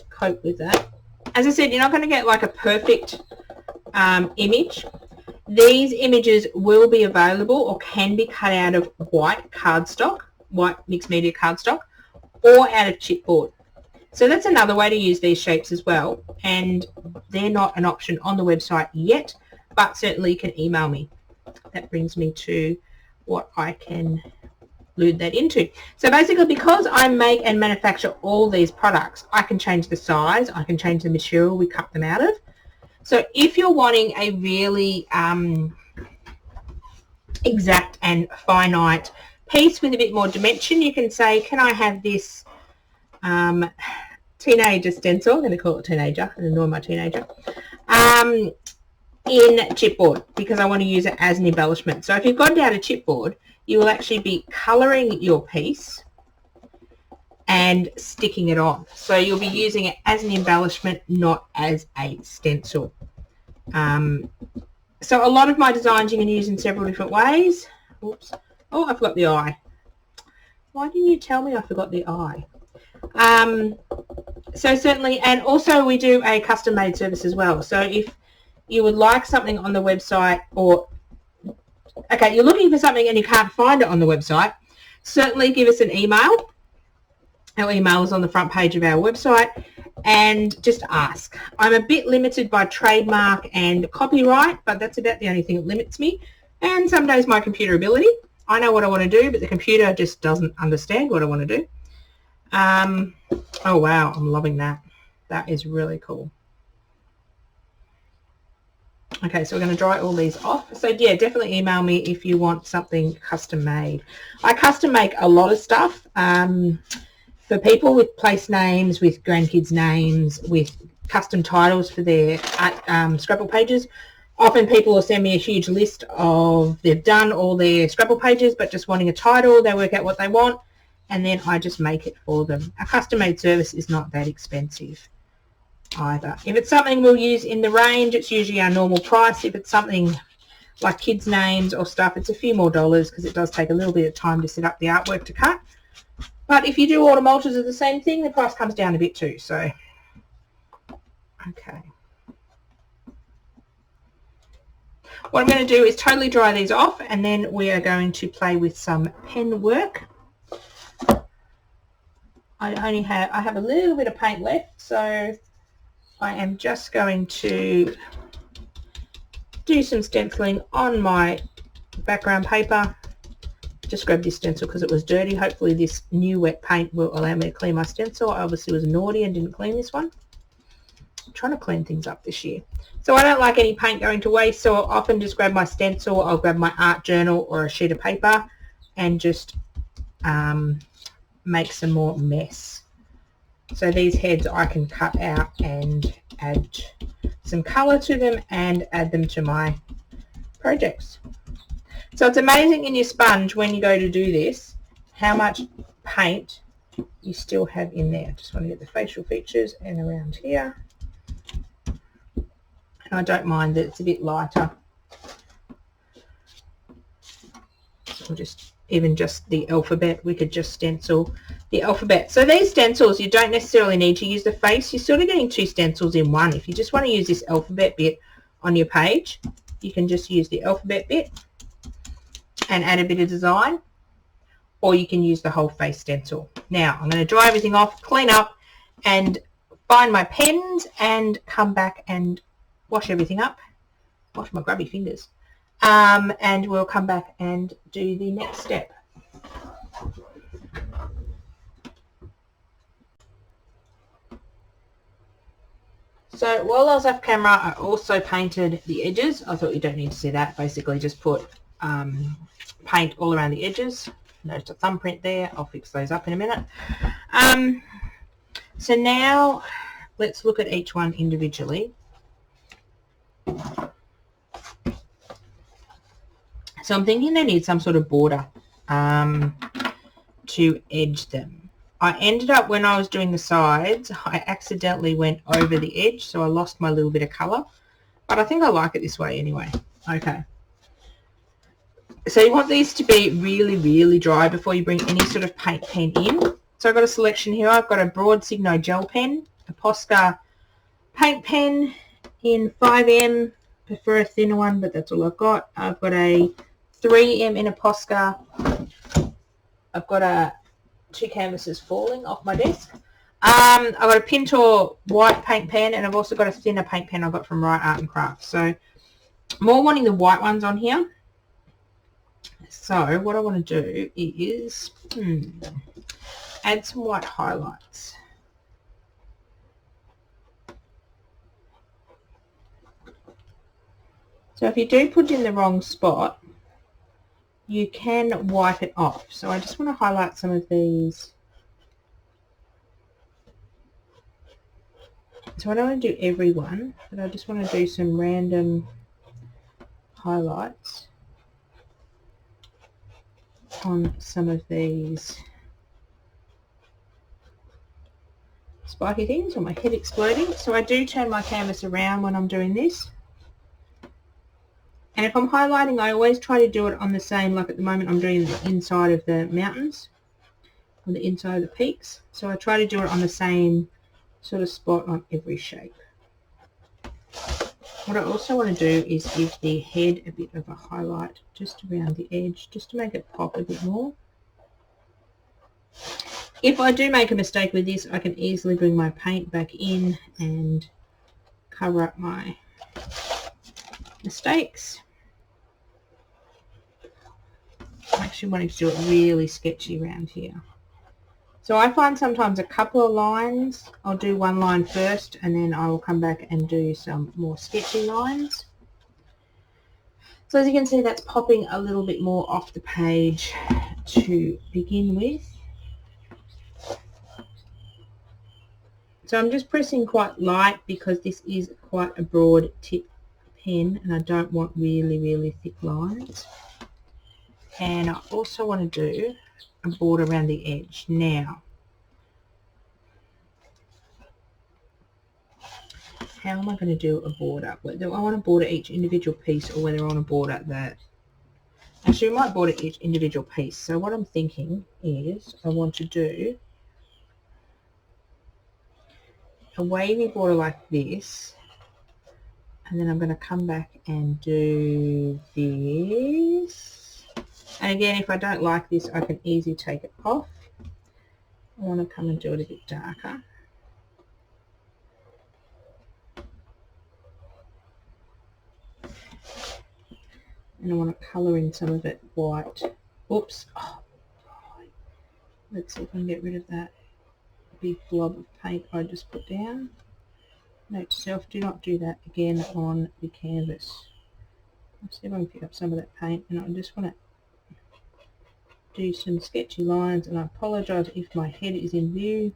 cope with that. As I said, you're not going to get like a perfect image. These images will be available or can be cut out of white cardstock, white mixed media cardstock, or out of chipboard. So that's another way to use these shapes as well, and they're not an option on the website yet, but certainly you can email me. That brings me to what I can glued that into. So basically, because I make and manufacture all these products, I can change the size, I can change the material we cut them out of. So if you're wanting a really exact and finite piece with a bit more dimension, you can say, can I have this teenager stencil, I'm going to call it teenager, and annoy my teenager, in chipboard, because I want to use it as an embellishment. So if you've gone down to chipboard, you will actually be colouring your piece and sticking it on. So you'll be using it as an embellishment, not as a stencil. So a lot of my designs you can use in several different ways. Oops. Oh, I forgot the eye. Why didn't you tell me I forgot the eye? So certainly, and also we do a custom made service as well. So if you would like something on the website, or okay, you're looking for something and you can't find it on the website, certainly give us an email. Our email is on the front page of our website, and just ask. I'm a bit limited by trademark and copyright, but that's about the only thing that limits me, and some days my computer ability. I know what I want to do, but the computer just doesn't understand what I want to do. Oh wow, I'm loving that. That is really cool. Okay, so we're going to dry all these off. So yeah, definitely email me if you want something custom made. I custom make a lot of stuff for people with place names, with grandkids' names, with custom titles for their Scrapbook pages. Often people will send me a huge list of, they've done all their Scrapbook pages, but just wanting a title, they work out what they want, and then I just make it for them. A custom made service is not that expensive either. If it's something we'll use in the range, it's usually our normal price. If it's something like kids' names or stuff, it's a few more dollars, because it does take a little bit of time to set up the artwork to cut. But if you do order multis of the same thing, the price comes down a bit too. So, okay. What I'm going to do is totally dry these off, and then we are going to play with some pen work. I have a little bit of paint left, so I am just going to do some stenciling on my background paper. Just grabbed this stencil because it was dirty. Hopefully this new wet paint will allow me to clean my stencil. I obviously was naughty and didn't clean this one. I'm trying to clean things up this year. So I don't like any paint going to waste, so I'll often just grab my stencil, I'll grab my art journal or a sheet of paper and just make some more mess. So these heads I can cut out and add some colour to them and add them to my projects. So it's amazing in your sponge when you go to do this how much paint you still have in there. Just want to get the facial features and around here. And I don't mind that it's a bit lighter. So just even just the alphabet, we could just stencil the alphabet. So these stencils, you don't necessarily need to use the face. You're sort of getting two stencils in one. If you just want to use this alphabet bit on your page, you can just use the alphabet bit and add a bit of design, or you can use the whole face stencil. Now I'm going to dry everything off, clean up, and find my pens and come back and wash everything up. Wash my grubby fingers. And we'll come back and do the next step. So while I was off camera, I also painted the edges. I thought you don't need to see that. Basically just put paint all around the edges. Notice a thumbprint there. I'll fix those up in a minute. So now let's look at each one individually. So I'm thinking they need some sort of border to edge them. I ended up, when I was doing the sides, I accidentally went over the edge, so I lost my little bit of colour. But I think I like it this way anyway. Okay. So you want these to be really, really dry before you bring any sort of paint pen in. So I've got a selection here. I've got a Broad Signo gel pen, a Posca paint pen in 5M. Prefer a thinner one, but that's all I've got. I've got a 3M in a Posca. I've got two canvases falling off my desk. I've got a Pintor white paint pen, and I've also got a thinner paint pen I got from Right Art and Craft. So more wanting the white ones on here. So what I want to do is add some white highlights. So if you do put it in the wrong spot, you can wipe it off. So I just want to highlight some of these. So I don't want to do every one, but I just want to do some random highlights on some of these spiky things, or my head exploding. So I do turn my canvas around when I'm doing this. And if I'm highlighting, I always try to do it on the same, like at the moment I'm doing the inside of the mountains, on the inside of the peaks. So I try to do it on the same sort of spot on every shape. What I also want to do is give the head a bit of a highlight just around the edge, just to make it pop a bit more. If I do make a mistake with this, I can easily bring my paint back in and cover up my mistakes. I'm actually wanting to do it really sketchy around here. So I find sometimes a couple of lines, I'll do one line first and then I will come back and do some more sketchy lines. So as you can see, that's popping a little bit more off the page to begin with. So I'm just pressing quite light because this is quite a broad tip pen and I don't want really, really thick lines. And I also want to do a border around the edge. Now, how am I going to do a border? Whether I want to border each individual piece or whether I want to border that. Actually, I might border each individual piece. So what I'm thinking is I want to do a wavy border like this. And then I'm going to come back and do this. And again, if I don't like this, I can easily take it off. I want to come and do it a bit darker. And I want to colour in some of it white. Oops. Oh, let's see if I can get rid of that big blob of paint I just put down. Note to self, do not do that again on the canvas. Let's see if I can pick up some of that paint, and I just want to do some sketchy lines, and I apologise if my head is in view.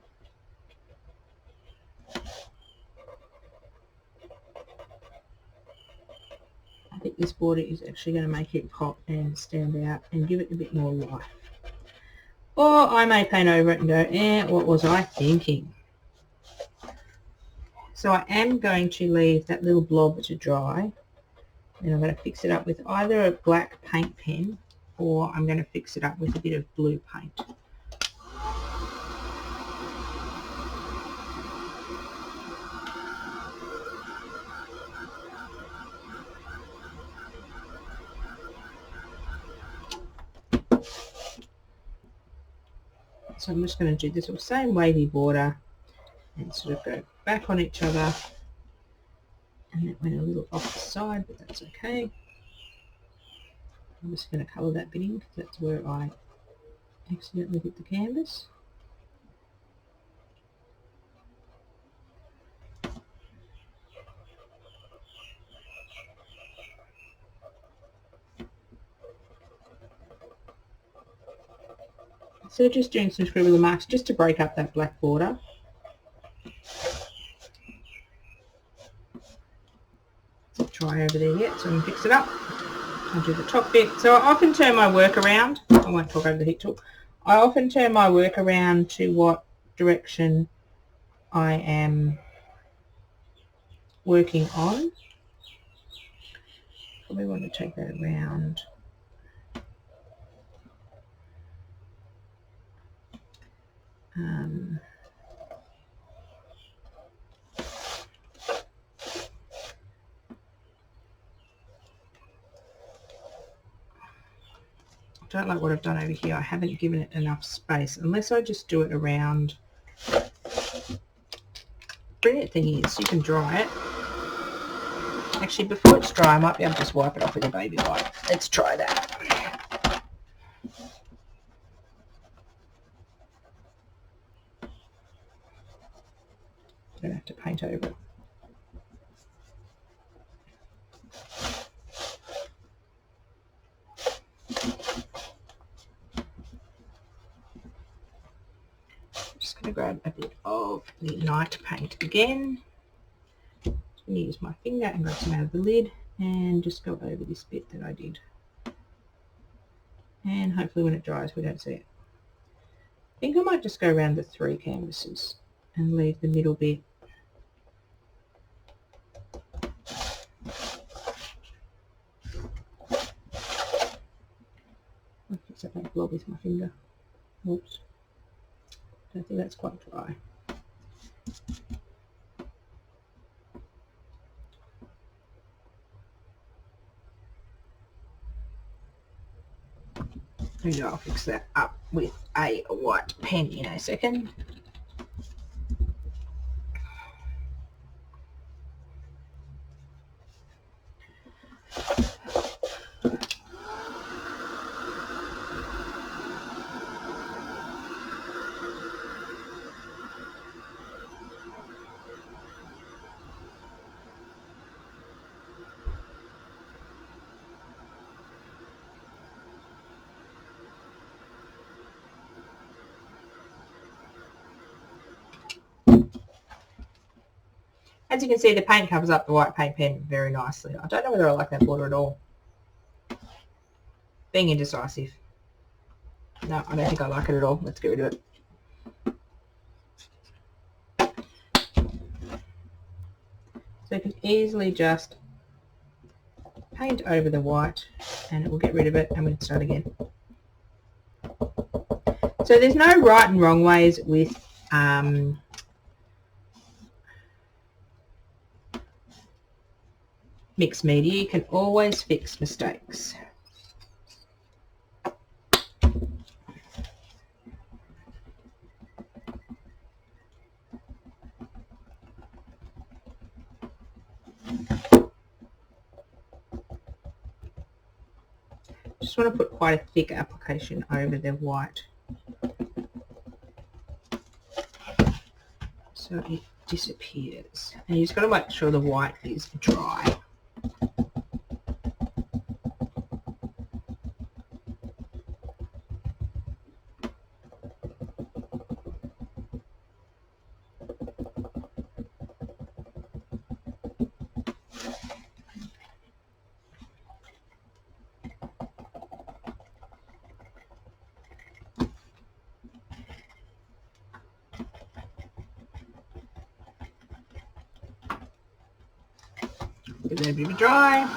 I think this border is actually going to make it pop and stand out and give it a bit more life. Or I may paint over it and go, what was I thinking? So I am going to leave that little blob to dry, and I'm going to fix it up with either a black paint pen or I'm going to fix it up with a bit of blue paint. So I'm just going to do this same wavy border and sort of go back on each other, and it went a little off the side, but that's okay. I'm just going to colour that bit in because that's where I accidentally hit the canvas. So just doing some scribble marks just to break up that black border. It's not dry over there yet, so I'm going to fix it up. I'll do the top bit. So I often turn my work around. I won't talk over the heat tool. I often turn my work around to what direction I am working on. Probably want to take that around. I don't like what I've done over here. I haven't given it enough space, unless I just do it around. Brilliant thing is you can dry it. Actually, before it's dry, I might be able to just wipe it off with a baby wipe. Let's try that. don't have to paint over it. Just going to grab a bit of the night paint again. I'm going to use my finger and grab some out of the lid and just go over this bit that I did. And hopefully when it dries we don't see it. I think I might just go around the 3 canvases and leave the middle bit. I'll fix that back blob with my finger. Oops. Don't think that's quite dry. Maybe I'll fix that up with a white pen in a second. As you can see, the paint covers up the white paint pen very nicely. I don't know whether I like that border at all. Being indecisive. No, I don't think I like it at all. Let's get rid of it. So you can easily just paint over the white and it will get rid of it, and we can start again. So there's no right and wrong ways with mixed media. You can always fix mistakes. Just want to put quite a thick application over the white so it disappears. And you just got to make sure the white is dry. Give that a bit of a dry.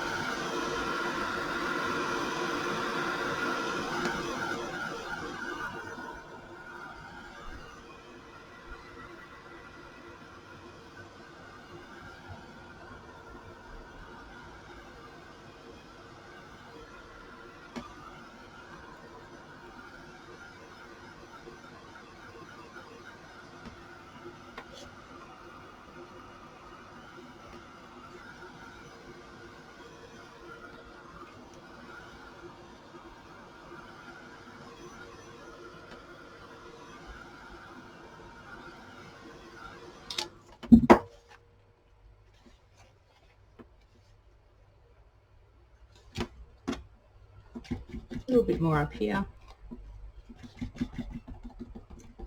A little bit more up here.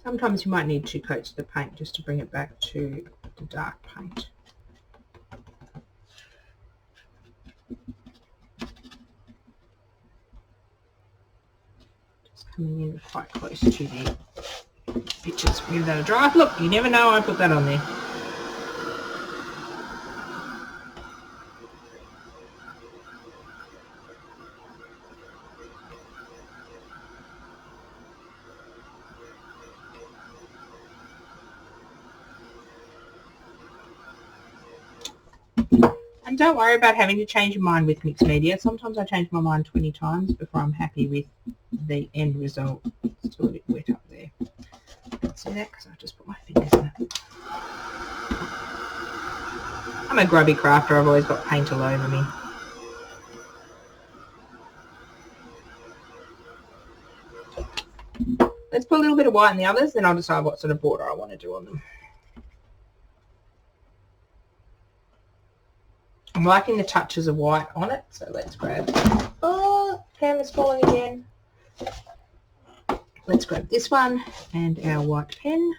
Sometimes you might need 2 coats of the paint just to bring it back to the dark paint. Just coming in quite close to the pictures. Give that a dry. Look, you never know I put that on there. And don't worry about having to change your mind with mixed media. Sometimes I change my mind 20 times before I'm happy with the end result. It's still a bit wet up there. Can't see that because I just put my fingers in it. I'm a grubby crafter. I've always got paint all over me. Let's put a little bit of white in the others, then I'll decide what sort of border I want to do on them. I'm liking the touches of white on it, so let's grab, oh, pen is falling again. Let's grab this one and our white pen.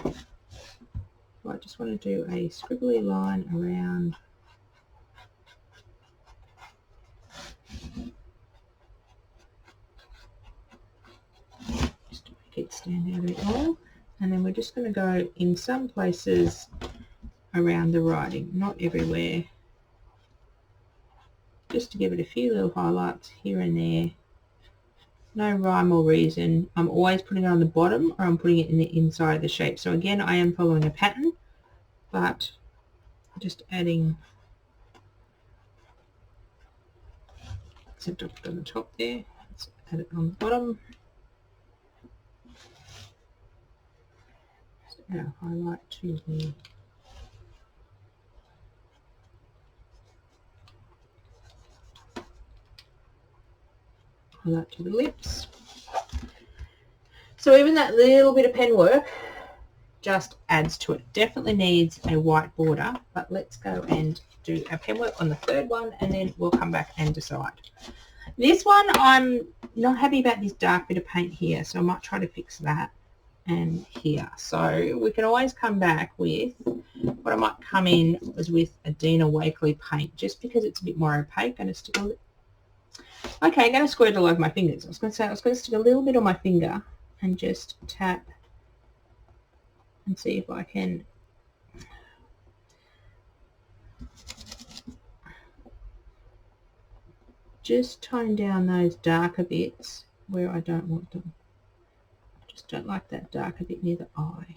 I just want to do a scribbly line around just to make it stand out a bit more. And then we're just going to go in some places around the writing, not everywhere, just to give it a few little highlights here and there. No rhyme or reason. I'm always putting it on the bottom, or I'm putting it in the inside of the shape. So again, I am following a pattern, but just adding, except I've put it on the top there. Let's add it on the bottom. Just add a highlight to the highlight to the lips. So even that little bit of pen work just adds to it. Definitely needs a white border, but let's go and do our pen work on the third one, and then we'll come back and decide. This one, I'm not happy about this dark bit of paint here, so I might try to fix that and here. So we can always come back with, what I might come in is with a Dina Wakley paint, just because it's a bit more opaque. And stick a okay, I'm going to squirt it all over my fingers. I was going to stick a little bit on my finger and just tap and see if I can just tone down those darker bits where I don't want them. I just don't like that darker bit near the eye.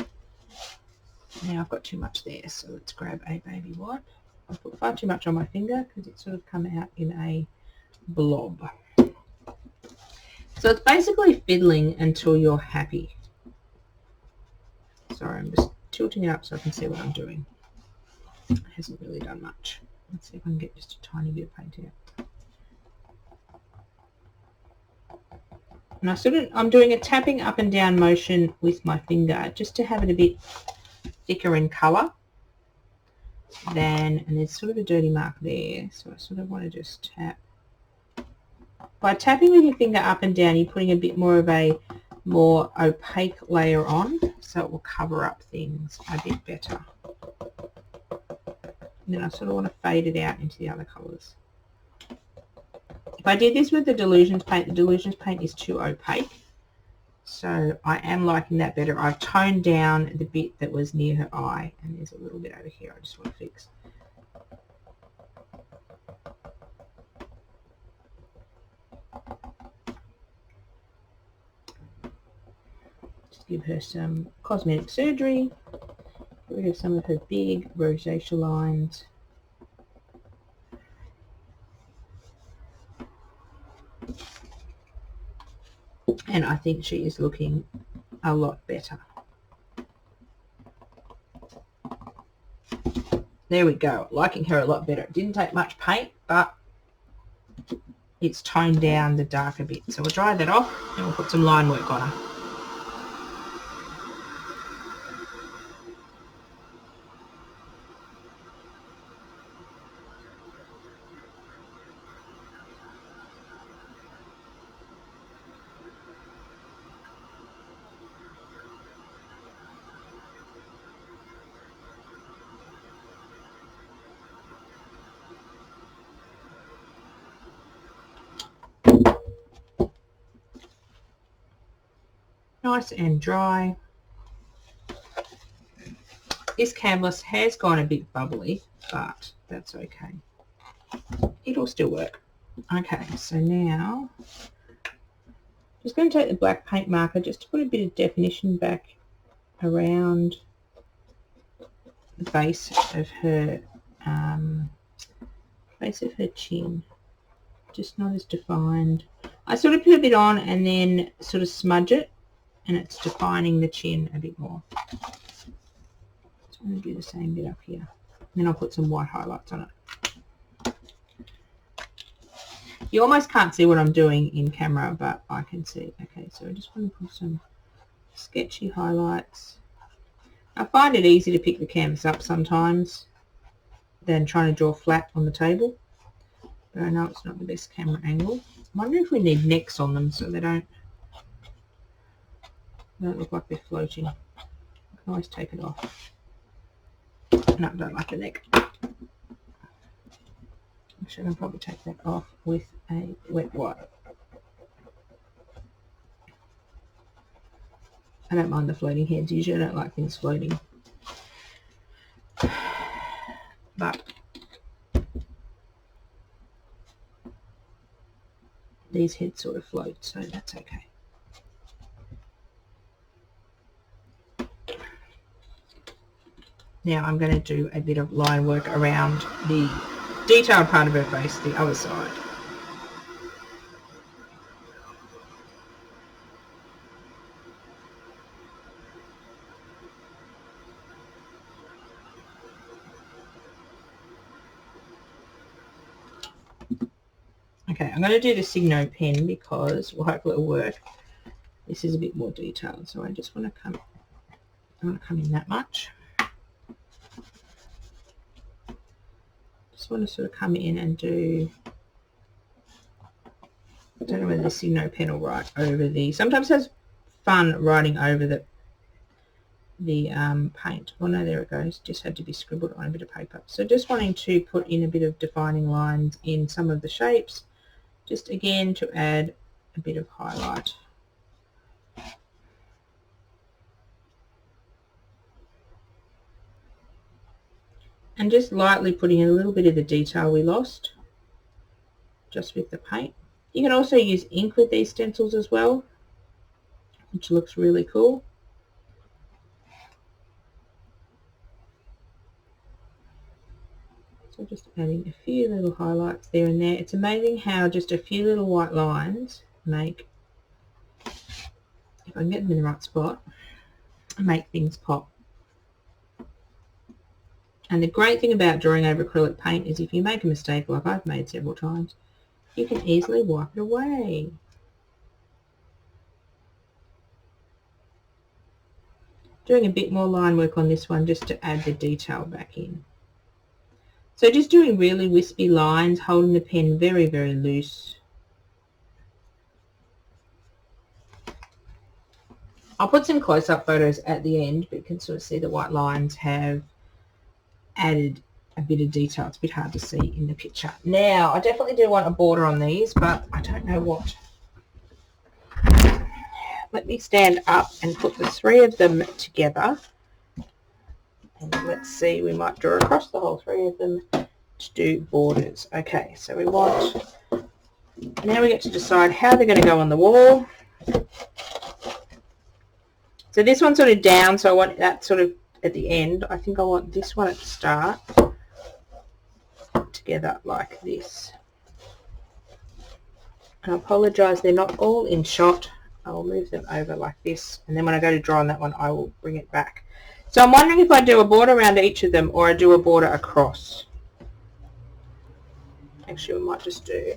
Now I've got too much there, so let's grab a baby wipe. I've put far too much on my finger because it's sort of come out in a blob. So it's basically fiddling until you're happy. Sorry, I'm just tilting it up so I can see what I'm doing. It hasn't really done much. Let's see if I can get just a tiny bit of paint out. And I'm doing a tapping up and down motion with my finger just to have it a bit thicker in colour than, and there's sort of a dirty mark there, so I sort of want to just tap. By tapping with your finger up and down, you're putting a bit more of a more opaque layer on, so it will cover up things a bit better. And then I sort of want to fade it out into the other colours. If I did this with the Delusions paint, the Delusions paint is too opaque, so I am liking that better. I've toned down the bit that was near her eye, and there's a little bit over here I just want to fix. Just give her some cosmetic surgery, get rid of some of her big rosacea lines. And I think she is looking a lot better. There we go, liking her a lot better. It didn't take much paint, but it's toned down the darker bit. So we'll dry that off and we'll put some line work on her. Nice and dry. This canvas has gone a bit bubbly, but that's okay. It'll still work. Okay, so now just going to take the black paint marker just to put a bit of definition back around the base of her chin. Just not as defined. I sort of put a bit on and then sort of smudge it, and it's defining the chin a bit more. So I'm going to do the same bit up here. And then I'll put some white highlights on it. You almost can't see what I'm doing in camera, but I can see. Okay, so I just want to put some sketchy highlights. I find it easy to pick the canvas up sometimes than trying to draw flat on the table. But I know it's not the best camera angle. I wonder if we need necks on them so they don't look like they're floating. I can always take it off. No, I don't like the neck. Actually, I'll probably take that off with a wet wipe. I don't mind the floating heads. Usually I don't like things floating. But these heads sort of float, so that's okay. Now I'm going to do a bit of line work around the detailed part of her face, the other side. Okay, I'm going to do the Signo pen because, well, hopefully it'll work. This is a bit more detailed, so I just want to come in that much. Just want to sort of come in and do, I don't know whether the Signo pen will write over the, sometimes it has fun writing over the paint. Oh no, there it goes, just had to be scribbled on a bit of paper. So just wanting to put in a bit of defining lines in some of the shapes, just again to add a bit of highlight. And just lightly putting in a little bit of the detail we lost just with the paint. You can also use ink with these stencils as well, which looks really cool. So just adding a few little highlights there and there. It's amazing how just a few little white lines make, if I can get them in the right spot, make things pop. And the great thing about drawing over acrylic paint is if you make a mistake, like I've made several times, you can easily wipe it away. Doing a bit more line work on this one just to add the detail back in. So just doing really wispy lines, holding the pen very, very loose. I'll put some close-up photos at the end, but you can sort of see the white lines have added a bit of detail. It's a bit hard to see in the picture. Now, I definitely do want a border on these, but I don't know what. Let me stand up and put the three of them together. And let's see, we might draw across the whole three of them to do borders. Okay, so we want, now we get to decide how they're going to go on the wall. So this one's sort of down, so I want that sort of at the end. I think I want this one at the start together like this. And I apologise, they're not all in shot. I'll move them over like this, and then when I go to draw on that one, I will bring it back. So I'm wondering if I do a border around each of them or I do a border across. Actually, we might just do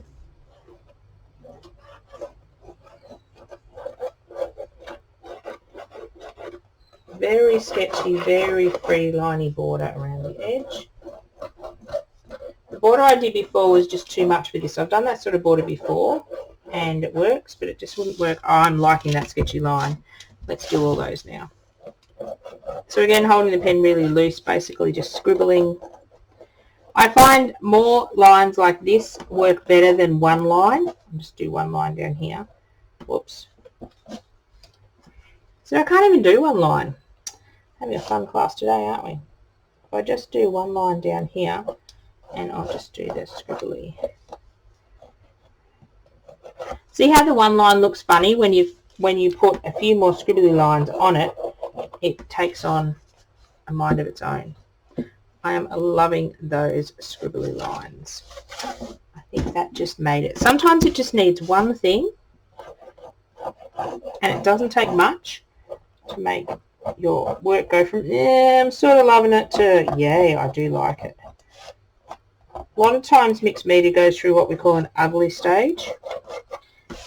very sketchy, very free liney border around the edge. The border I did before was just too much for this. I've done that sort of border before and it works, but it just wouldn't work. Oh, I'm liking that sketchy line. Let's do all those now. So again, holding the pen really loose, basically just scribbling. I find more lines like this work better than one line. I'll just do one line down here. Whoops. So I can't even do one line. Having a fun class today, aren't we? If I just do one line down here, and I'll just do the scribbly. See how the one line looks funny when you put a few more scribbly lines on it? It takes on a mind of its own. I am loving those scribbly lines. I think that just made it. Sometimes it just needs one thing, and it doesn't take much to make your work go from, yeah, I'm sort of loving it, to, yeah, I do like it. A lot of times mixed media goes through what we call an ugly stage,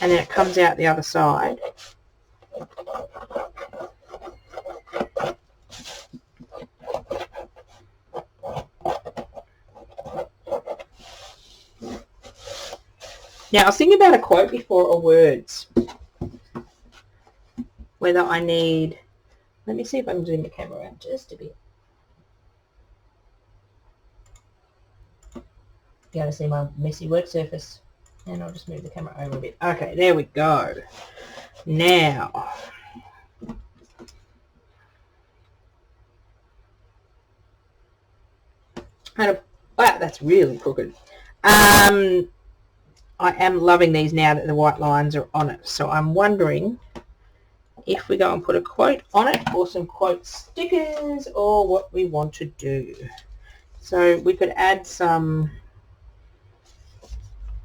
and then it comes out the other side. Now, I was thinking about a quote before or words. Whether I need... Let me see if I can zoom the camera out just a bit. You're going to see my messy work surface. And I'll just move the camera over a bit. Okay, there we go. Now... Wow, that's really crooked. I am loving these now that the white lines are on it. So I'm wondering if we go and put a quote on it or some quote stickers or what we want to do. So we could add some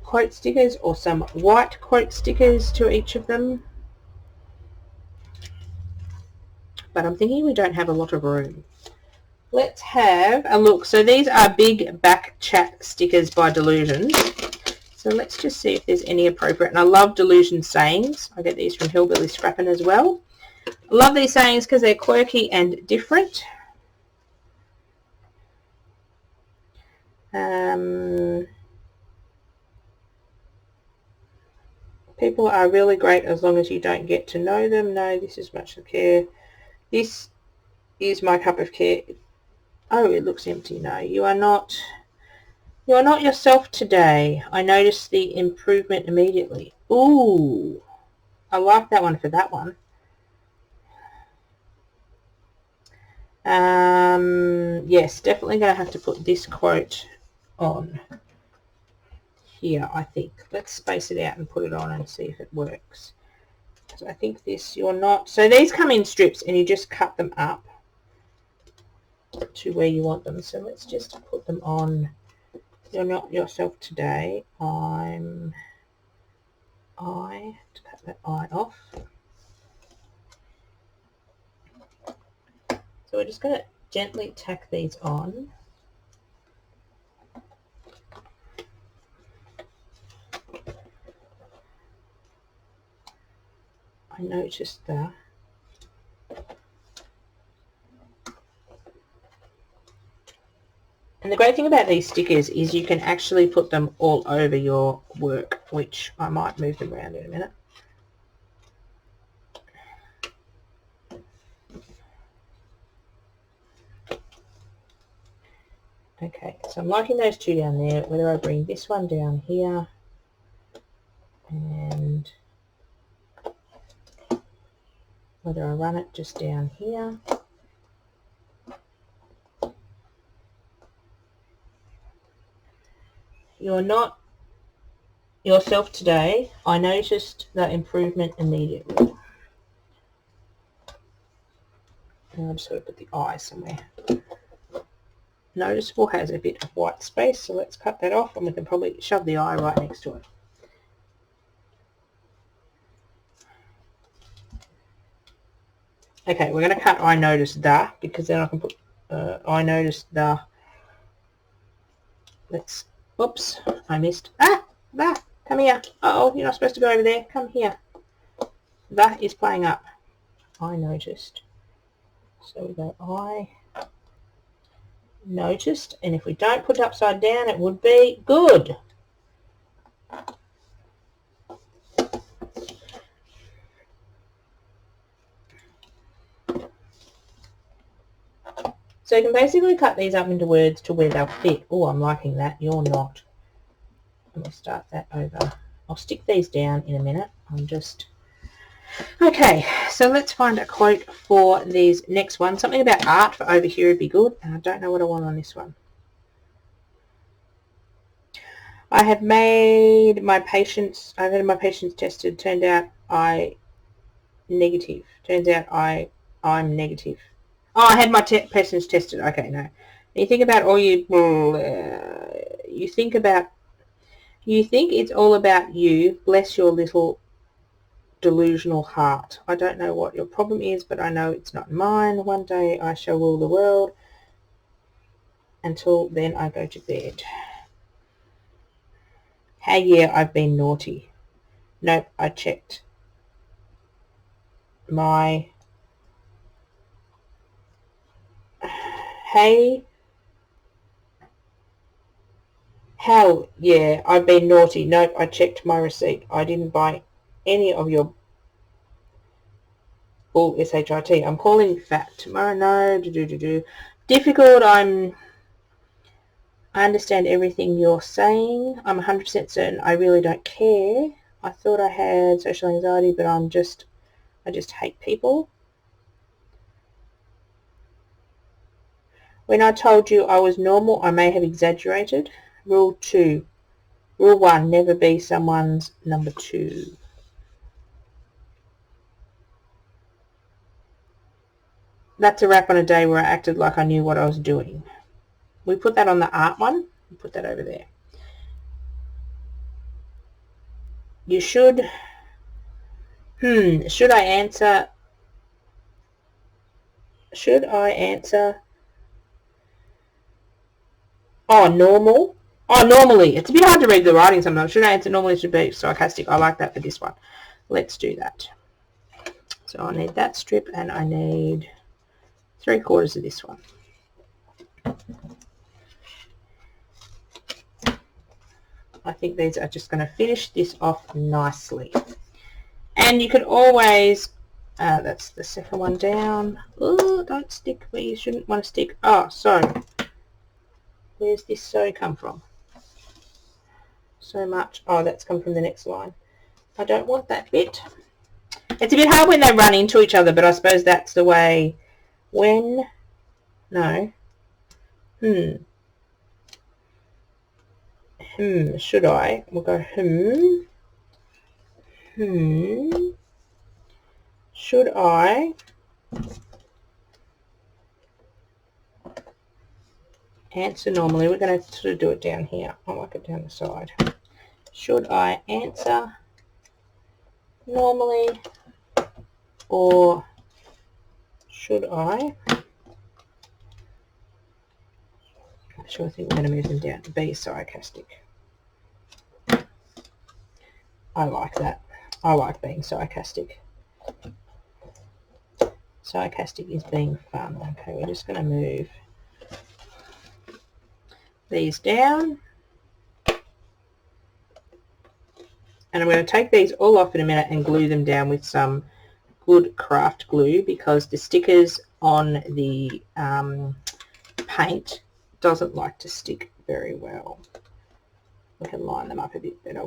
quote stickers or some white quote stickers to each of them. But I'm thinking we don't have a lot of room. Let's have a look. So these are big back chat stickers by Delusion. So let's just see if there's any appropriate. And I love Delusion sayings. I get these from Hillbilly Scrapping as well. I love these sayings because they're quirky and different. People are really great as long as you don't get to know them. No, this is much of care. This is my cup of care. Oh, it looks empty. No, you are not yourself today. I noticed the improvement immediately. Ooh, I like that one for that one. Yes, definitely going to have to put this quote on here, I think. Let's space it out and put it on and see if it works. So I think this, you're not... So these come in strips and you just cut them up to where you want them. So let's just put them on. You're not yourself today. I have to cut that I off. So we're just going to gently tack these on. I noticed that. And the great thing about these stickers is you can actually put them all over your work, which I might move them around in a minute. Okay, so I'm liking those two down there. Whether I bring this one down here and whether I run it just down here. You're not yourself today. I noticed that improvement immediately. And I'm just going to put the eye somewhere. Noticeable has a bit of white space, so let's cut that off and we can probably shove the eye right next to it. Okay, we're going to cut I noticed the, because then I can put I noticed the. Let's, whoops, I missed. Come here. Uh-oh, you're not supposed to go over there. Come here. That is playing up. I noticed. So we go I noticed, and if we don't put it upside down, it would be good. So you can basically cut these up into words to where they'll fit. Oh, I'm liking that. You're not. Let me start that over. I'll stick these down in a minute. I'm just... Okay, so let's find a quote for these next ones. Something about art for over here would be good. And I don't know what I want on this one. I've had my patients tested. Turned out I'm negative. I'm negative. Oh, I had my patients tested. Okay, no. You think about all you think it's all about you. Bless your little delusional heart. I don't know what your problem is, but I know it's not mine. One day I shall rule the world. Until then, I go to bed. Hey, yeah, I've been naughty. Nope, I checked. Hey, How? Yeah, I've been naughty. Nope, I checked my receipt. I didn't buy any of your bull shit. I'm calling fat tomorrow. No, difficult. I understand everything you're saying. I'm 100% certain. I really don't care. I thought I had social anxiety, but I just hate people. When I told you I was normal, I may have exaggerated. Rule 2. Rule 1, never be someone's number 2. That's a wrap on a day where I acted like I knew what I was doing. We put that on the art one. We put that over there. You should... Should I answer... Oh, normal. Oh, normally. It's a bit hard to read the writing sometimes. Should I answer normally? Should be sarcastic. I like that for this one. Let's do that. So I need that strip and I need 3/4 of this one. I think these are just going to finish this off nicely. And you could always, that's the second one down. Oh, don't stick where you shouldn't want to stick. Oh, so where's this so come from? So much. Oh, that's come from the next line. I don't want that bit. It's a bit hard when they run into each other, but I suppose that's the way. When, no, should I? We'll go should I answer normally? We're going to sort of do it down here. I like it down the side. Should I answer normally or should I? Actually, I think we're going to move them down to be sarcastic. I like that. I like being sarcastic. Sarcastic is being fun. Okay, we're just going to move these down. And I'm going to take these all off in a minute and glue them down with some good craft glue because the stickers on the paint doesn't like to stick very well. We can line them up a bit better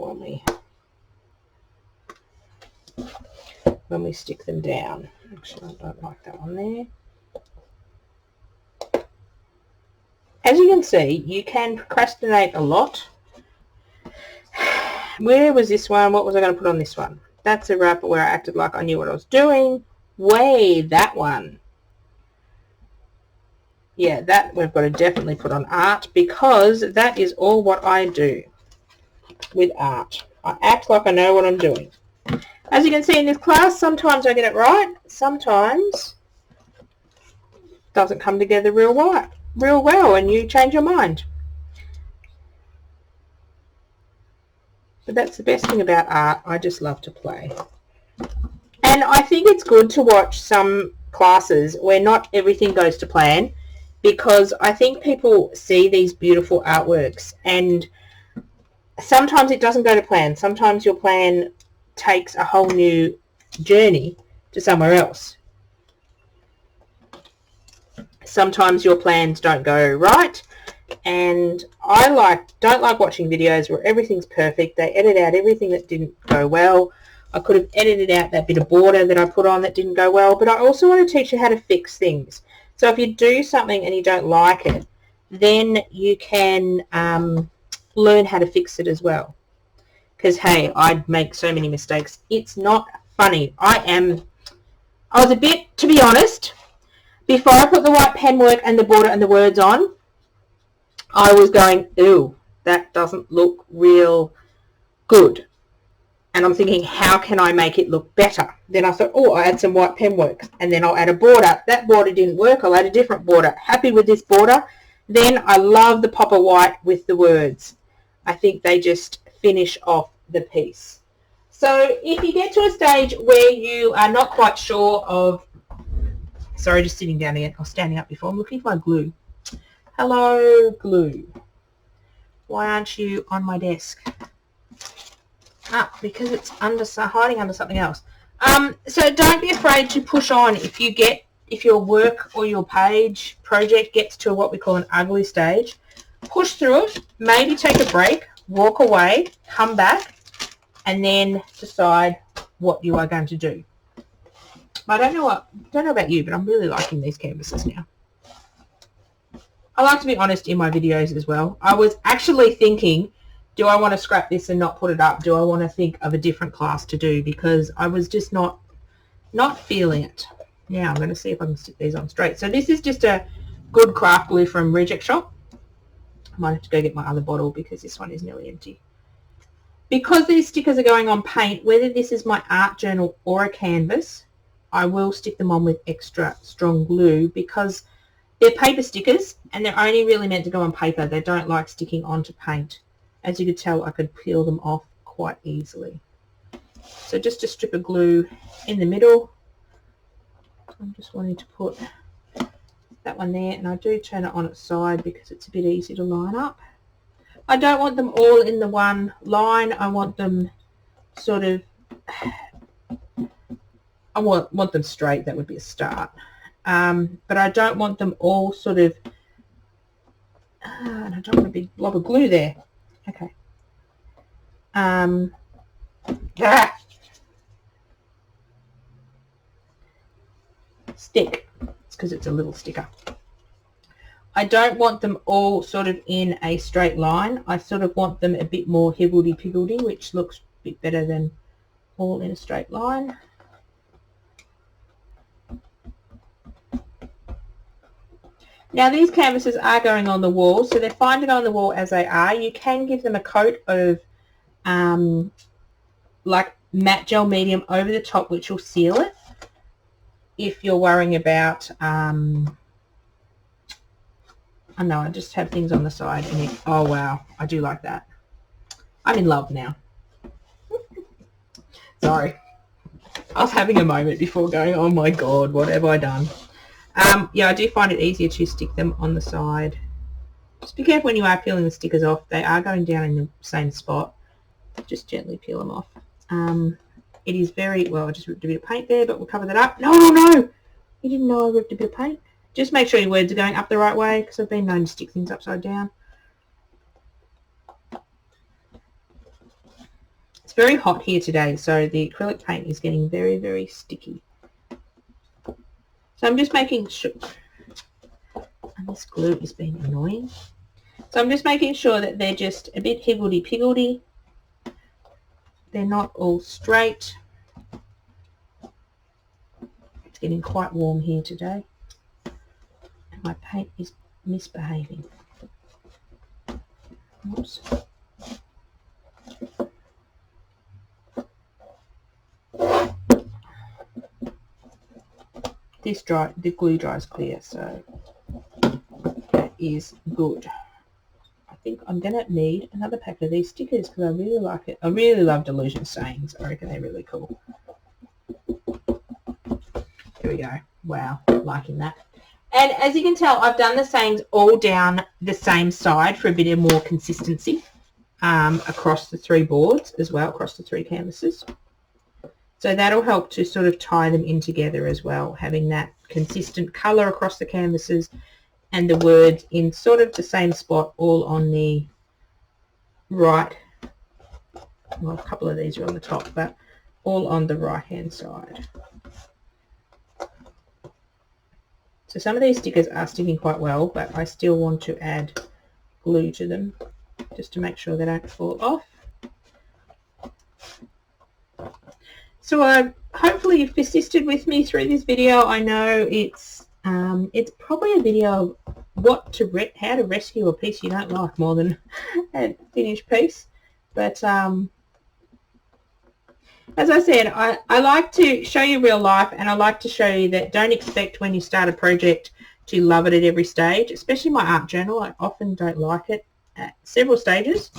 when we stick them down. Actually, I don't like that one there. As you can see, you can procrastinate a lot. Where was this one? What was I going to put on this one? That's a wrapper where I acted like I knew what I was doing. Way, that one. Yeah, that we've got to definitely put on art because that is all what I do with art. I act like I know what I'm doing. As you can see in this class, sometimes I get it right. Sometimes it doesn't come together real well and you change your mind. But that's the best thing about art. I just love to play. And I think it's good to watch some classes where not everything goes to plan because I think people see these beautiful artworks and sometimes it doesn't go to plan. Sometimes your plan takes a whole new journey to somewhere else. Sometimes your plans don't go right, and I don't like watching videos where everything's perfect. They edit out everything that didn't go well. I could have edited out that bit of border that I put on that didn't go well, but I also want to teach you how to fix things. So if you do something and you don't like it, then you can learn how to fix it as well. Because, hey, I make so many mistakes. It's not funny. I was a bit, to be honest, before I put the white pen work and the border and the words on, I was going, ew, that doesn't look real good. And I'm thinking, how can I make it look better? Then I thought, oh, I'll add some white pen work. And then I'll add a border. That border didn't work. I'll add a different border. Happy with this border. Then I love the pop of white with the words. I think they just finish off the piece. So if you get to a stage where you are not quite sure of, sorry, just sitting down again. I was standing up before. I'm looking for my glue. Hello, glue. Why aren't you on my desk? Ah, because it's hiding under something else. So don't be afraid to push on if your work or your page project gets to what we call an ugly stage. Push through it, maybe take a break, walk away, come back, and then decide what you are going to do. I don't know about you, but I'm really liking these canvases now. I like to be honest in my videos as well. I was actually thinking, do I want to scrap this and not put it up? Do I want to think of a different class to do? Because I was just not feeling it. Now I'm going to see if I can stick these on straight. So this is just a good craft glue from Reject Shop. I might have to go get my other bottle because this one is nearly empty. Because these stickers are going on paint, whether this is my art journal or a canvas, I will stick them on with extra strong glue because they're paper stickers and they're only really meant to go on paper. They don't like sticking onto paint. As you could tell, I could peel them off quite easily. So just a strip of glue in the middle. I'm just wanting to put that one there, and I do turn it on its side because it's a bit easy to line up. I don't want them all in the one line. I want them sort of, I want them straight. That would be a start. But I don't want them all sort of, and I don't want a big blob of glue there. Okay. Stick. It's because it's a little sticker. I don't want them all sort of in a straight line. I sort of want them a bit more higgledy-piggledy, which looks a bit better than all in a straight line. Now these canvases are going on the wall, so they're fine to go on the wall as they are. You can give them a coat of like matte gel medium over the top, which will seal it. If you're worrying about, I know I just have things on the side, and oh wow, I do like that. I'm in love now. Sorry, I was having a moment before going, oh my god, what have I done? Yeah, I do find it easier to stick them on the side. Just be careful when you are peeling the stickers off. They are going down in the same spot. Just gently peel them off. It is very, well, I just ripped a bit of paint there, but we'll cover that up. No, no, no! You didn't know I ripped a bit of paint. Just make sure your words are going up the right way, because I've been known to stick things upside down. It's very hot here today, so the acrylic paint is getting very, very sticky. So I'm just making sure, and this glue is being annoying. So I'm just making sure that they're just a bit higgledy-piggledy. They're not all straight. It's getting quite warm here today. And my paint is misbehaving. Oops. The glue dries clear, so that is good. I think I'm going to need another pack of these stickers because I really like it. I really love Delusion sayings. I reckon they're really cool. Here we go. Wow, liking that. And as you can tell, I've done the sayings all down the same side for a bit of more consistency across the three boards as well, across the three canvases. So that'll help to sort of tie them in together as well, having that consistent colour across the canvases and the words in sort of the same spot, all on the right. Well, a couple of these are on the top, but all on the right-hand side. So some of these stickers are sticking quite well, but I still want to add glue to them just to make sure they don't fall off. So hopefully you've persisted with me through this video. I know it's probably a video of how to rescue a piece you don't like more than a finished piece. But as I said, I like to show you real life, and I like to show you that don't expect when you start a project to love it at every stage, especially my art journal. I often don't like it at several stages,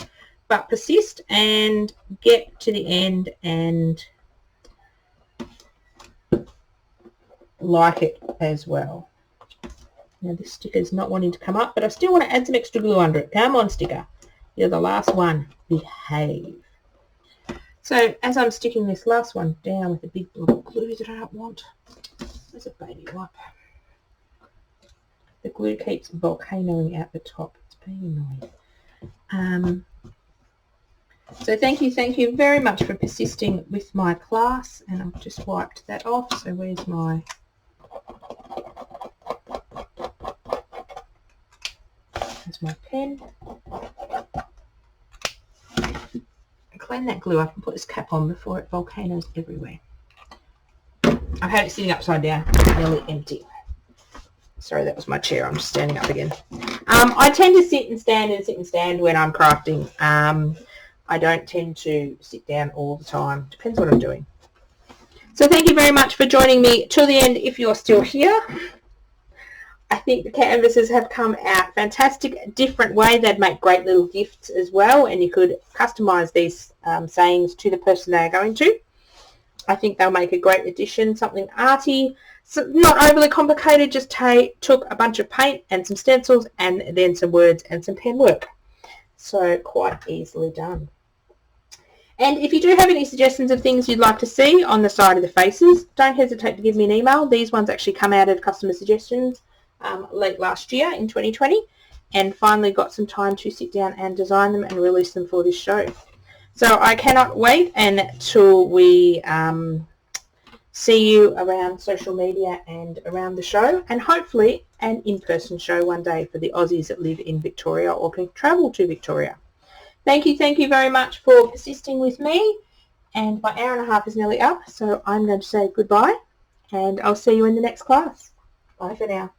but persist and get to the end and like it as well. Now this sticker is not wanting to come up, but I still want to add some extra glue under it. Come on, sticker. You're the last one. Behave. So as I'm sticking this last one down with a big blob of glue that I don't want, there's a baby wipe. The glue keeps volcanoing out the top. It's being annoying. So thank you very much for persisting with my class, and I've just wiped that off. So where's my pen? Clean that glue up and put this cap on before it volcanoes everywhere. I've had it sitting upside down, nearly empty. Sorry, that was my chair. I'm just standing up again. I tend to sit and stand when I'm crafting. I don't tend to sit down all the time. Depends what I'm doing. So thank you very much for joining me till the end if you're still here. I think the canvases have come out fantastic, different way. They'd make great little gifts as well, and you could customise these sayings to the person they are going to. I think they'll make a great addition, something arty, so not overly complicated, just took a bunch of paint and some stencils and then some words and some pen work. So quite easily done. And if you do have any suggestions of things you'd like to see on the side of the faces, don't hesitate to give me an email. These ones actually come out of customer suggestions late last year in 2020, and finally got some time to sit down and design them and release them for this show. So I cannot wait until we see you around social media and around the show, and hopefully an in-person show one day for the Aussies that live in Victoria or can travel to Victoria. Thank you very much for persisting with me, and my hour and a half is nearly up, so I'm going to say goodbye, and I'll see you in the next class. Bye for now.